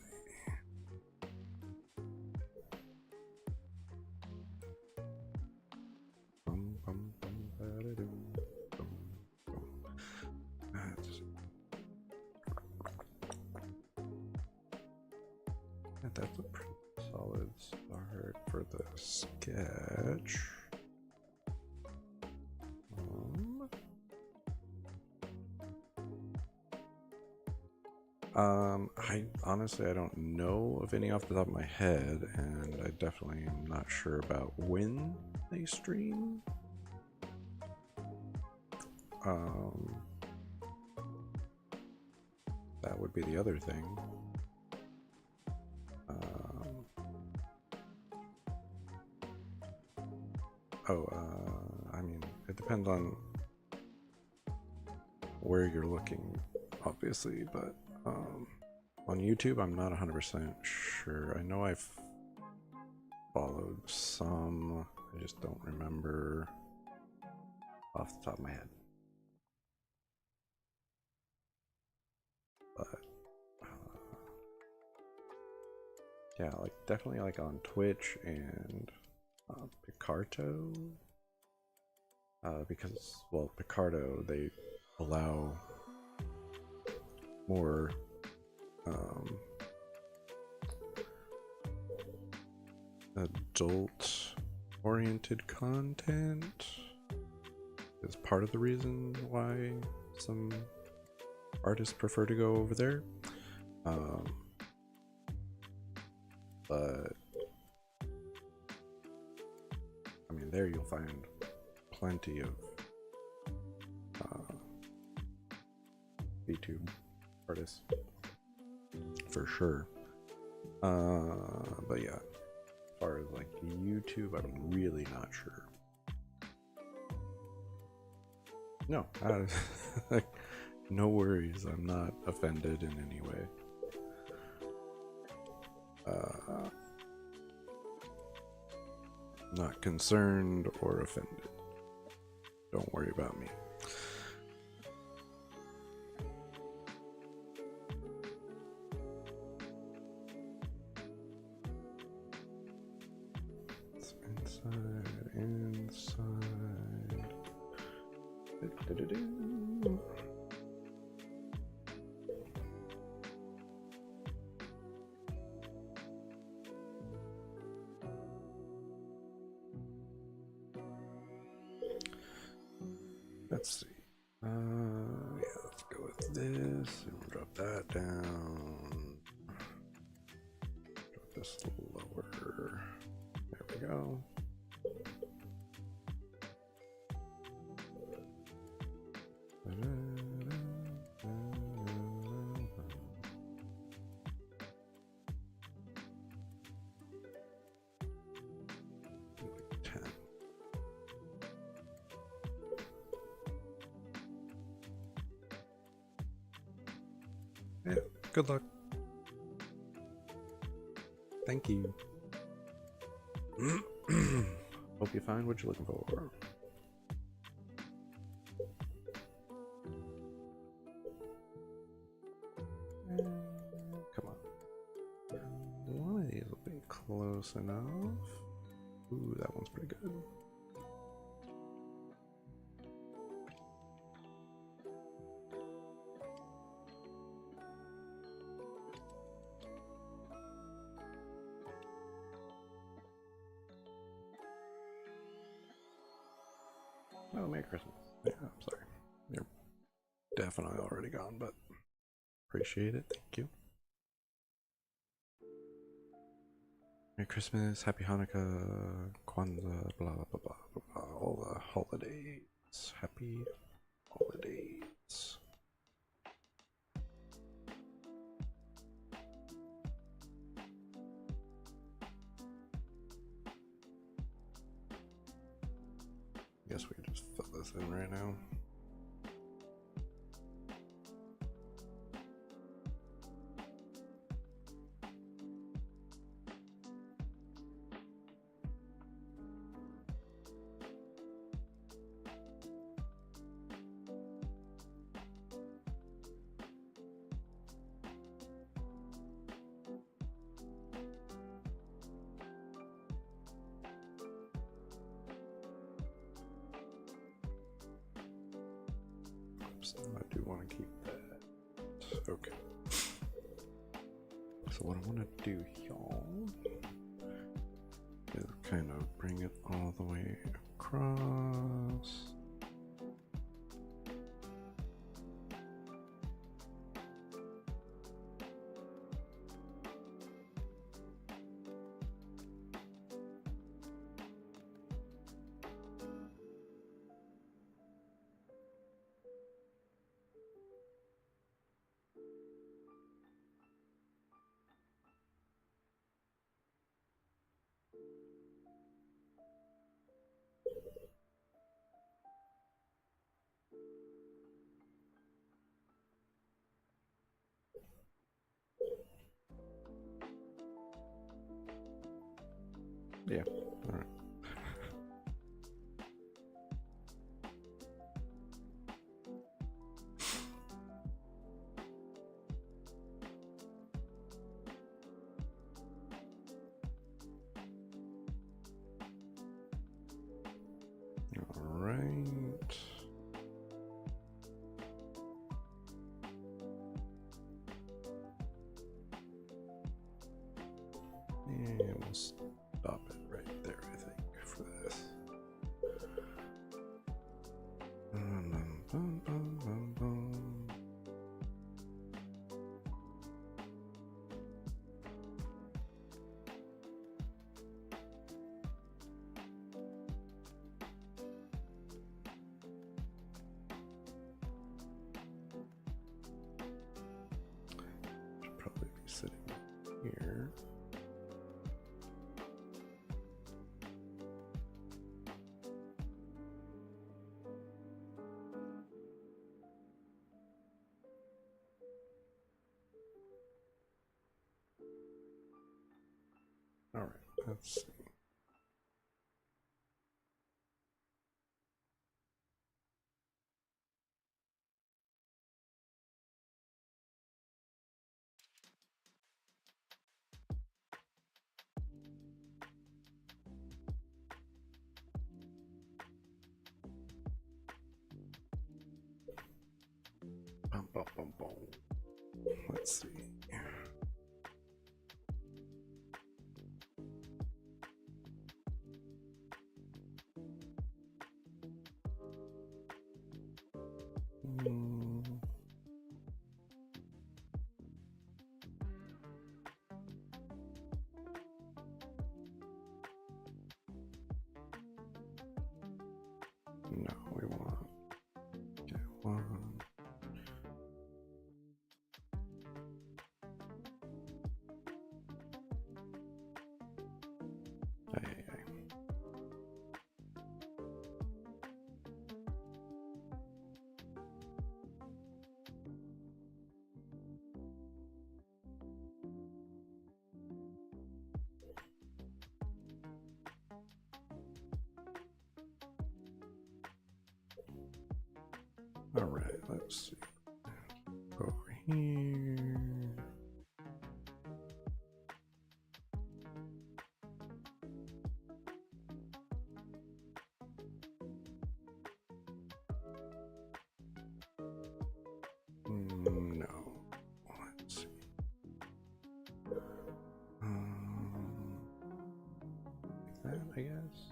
that's a pretty solid start for the sketch. I honestly I don't know of any off the top of my head, and I definitely am not sure about when they stream. That would be the other thing. I mean, it depends on where you're looking, obviously, but on YouTube, I'm not 100% sure. I know I've followed some, I just don't remember off the top of my head. But yeah, like definitely like on Twitch and Picarto, because, well, Picarto, they allow more adult oriented content is part of the reason why some artists prefer to go over there. But I mean, there you'll find plenty of VTube artists for sure. But yeah, as far as like YouTube, I'm really not sure. No, no worries. I'm not offended in any way. Not concerned or offended. Don't worry about me. It's inside. Let's see. Yeah, let's go with this. And we'll drop that down. Drop this lower. There we go. Yeah, good luck. Thank you. Hope you find what you're looking for. Come on. One of these will be close enough. Ooh, that one's pretty good. Oh, Merry Christmas. Yeah, I'm sorry. You're definitely already gone, but appreciate it. Thank you. Merry Christmas, Happy Hanukkah, Kwanzaa, blah, blah, blah, blah, blah, all the holidays. Happy holidays. Guess we can just fill this in right now. I do want to keep that. Okay. So what I want to do, y'all, is kind of bring it all the way across. Yeah, all right. All right. And we'll stop it right there, I think, for this. Should probably be sitting here. All right, let's see. Bum, bum, bum, bum. Let's see. No, we want get one. Hey. All right, let's see. Go over here. No. Let's see. Like that, I guess.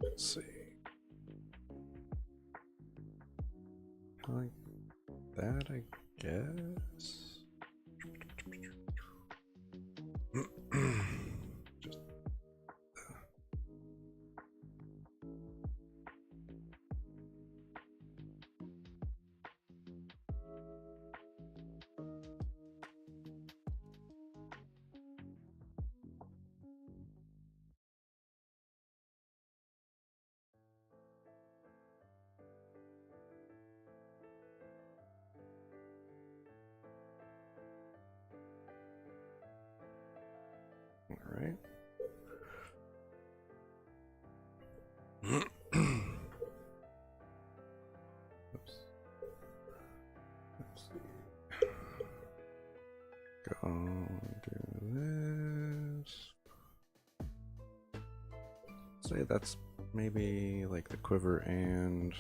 Let's see. Like that, I guess. Just all right. I'll do this. Say that's maybe like the quiver and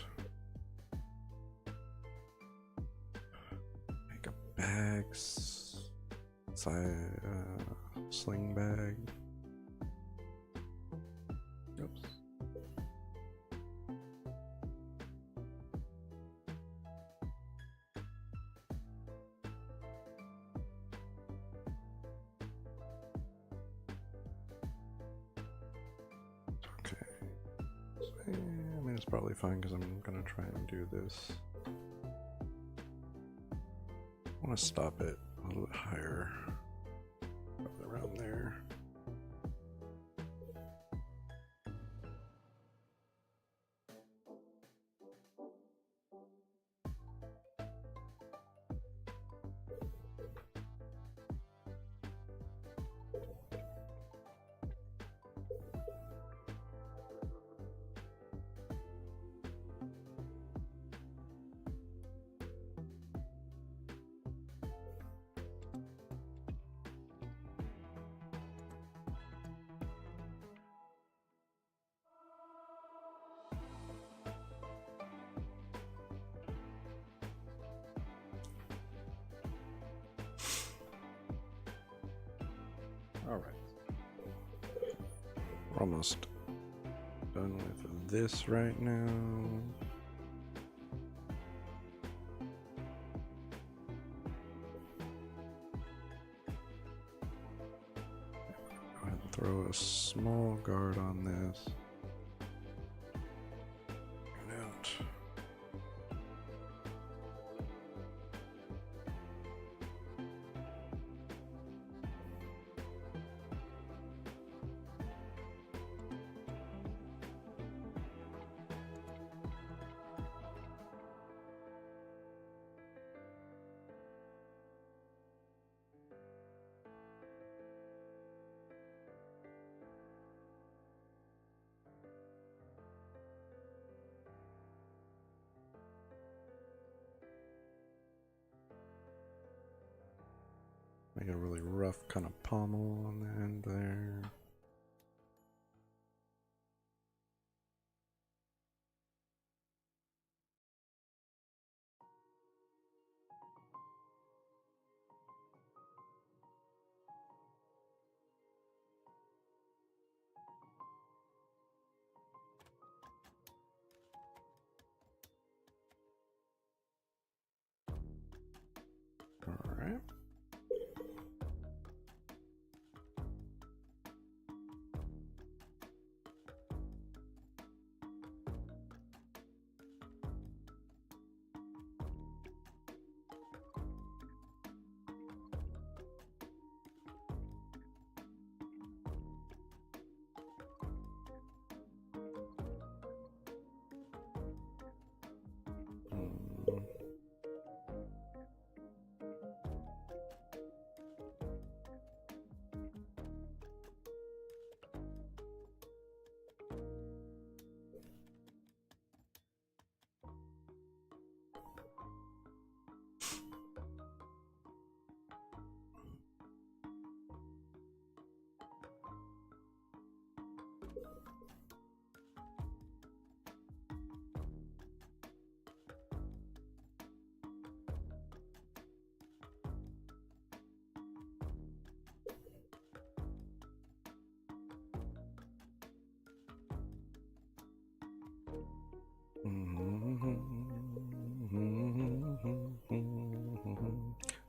make a bag, sling bag. Oops. Okay. I mean, it's probably fine because I'm gonna try and do this. I want to stop it a little bit higher, probably around there. All right, we're almost done with this right now. Go ahead and throw a small guard on this. Get out. Make a really rough kind of pommel on the end there. All right.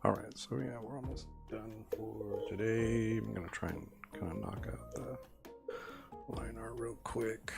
All right, so yeah, we're almost done for today. I'm gonna try and kind of knock out the line art real quick.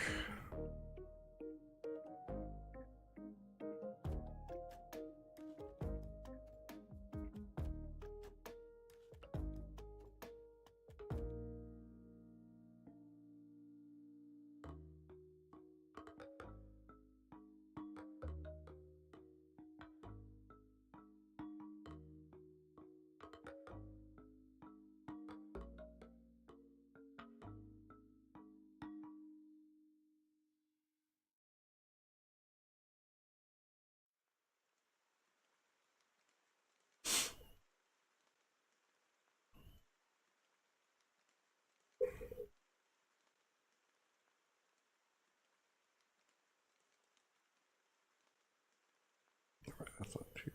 Alright, that's not too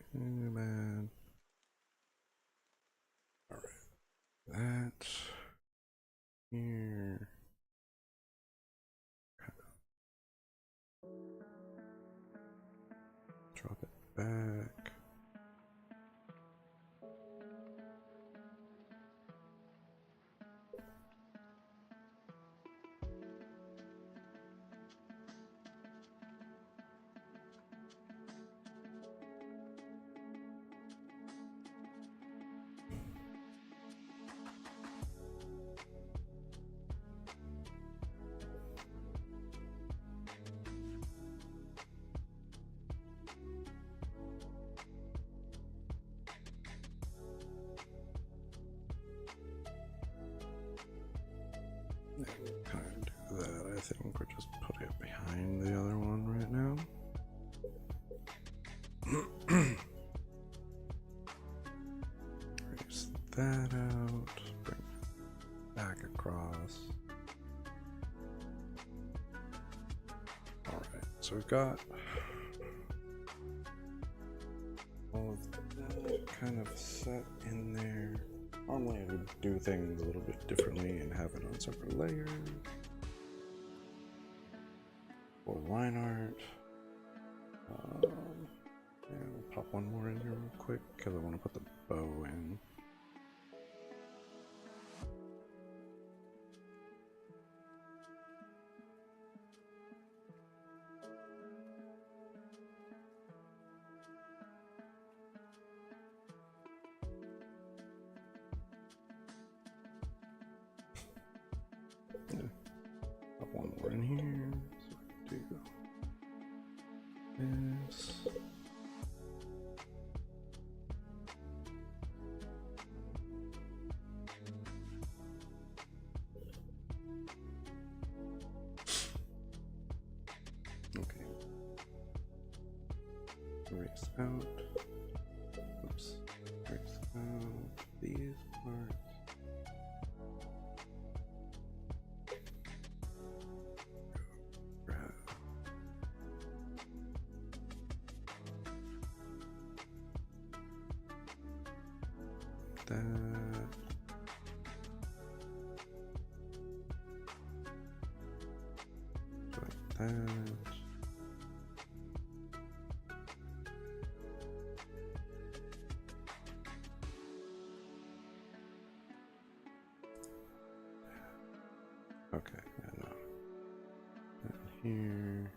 bad. Alright. That here. Drop it back. Kind of do that. I think we're just putting it behind the other one right now. Erase that out. Bring it back across. Alright, so we've got all of that kind of set in there. Normally I would do things a little bit differently and have it on separate layers. For line art. And we'll pop one more in here real quick because I want to put the bow in. One more in here. So do this. Okay. Erase out. Oops. Erase out these parts. That. Like that. Okay, yeah, no. And here.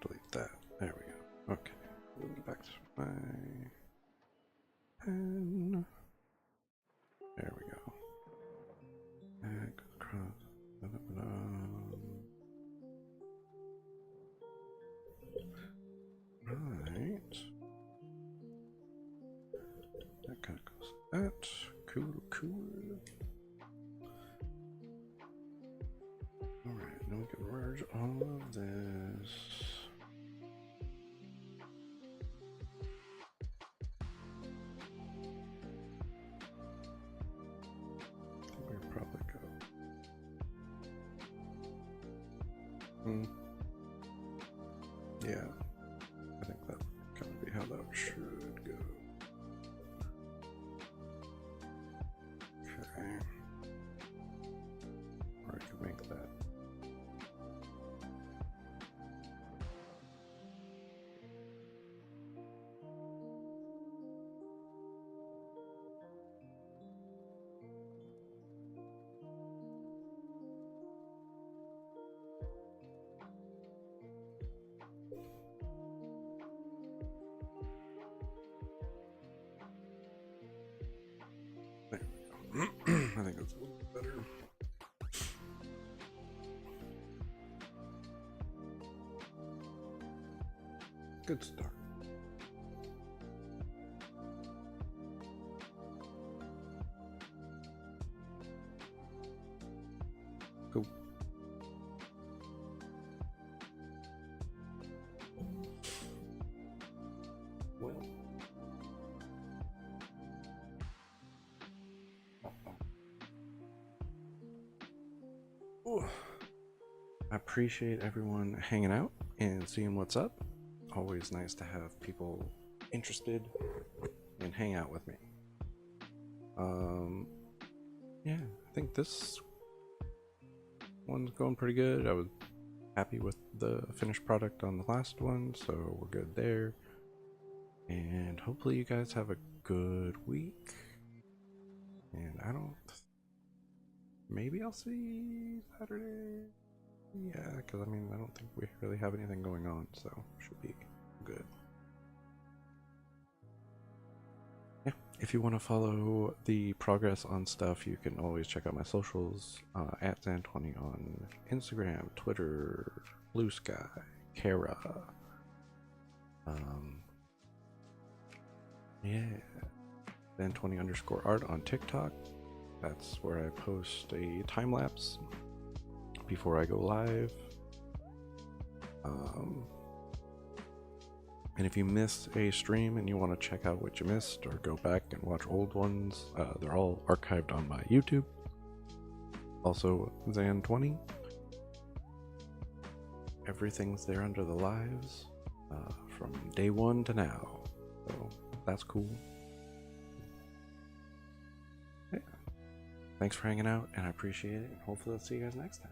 Delete that. There we go. Okay. Moving back to my pen. There we go. And across. Right. That kind of goes like that. Cool, cool. Alright, now we can merge all of this. Probably go. Yeah, I think that would kind of be how that should go. Okay. Or I could make that. I think it's a little bit better. Good start. Cool. Well. Ooh. I appreciate everyone hanging out and seeing what's up. always nice to have people interested and hang out with me. Yeah, I think this one's going pretty good. I was happy with the finished product on the last one, so we're good there. And hopefully you guys have a good week. And maybe I'll see Saturday. Yeah, because I mean, I don't think we really have anything going on, so should be good. Yeah, if you want to follow the progress on stuff, you can always check out my socials at Zann20 on Instagram, Twitter, Blue Sky, Kara. Yeah, Zann20_art on TikTok. That's where I post a time lapse before I go live. And if you missed a stream and you want to check out what you missed or go back and watch old ones, they're all archived on my YouTube. Also, Zann20. Everything's there under the lives from day one to now. So that's cool. Yeah. Thanks for hanging out, and I appreciate it. And hopefully I'll see you guys next time.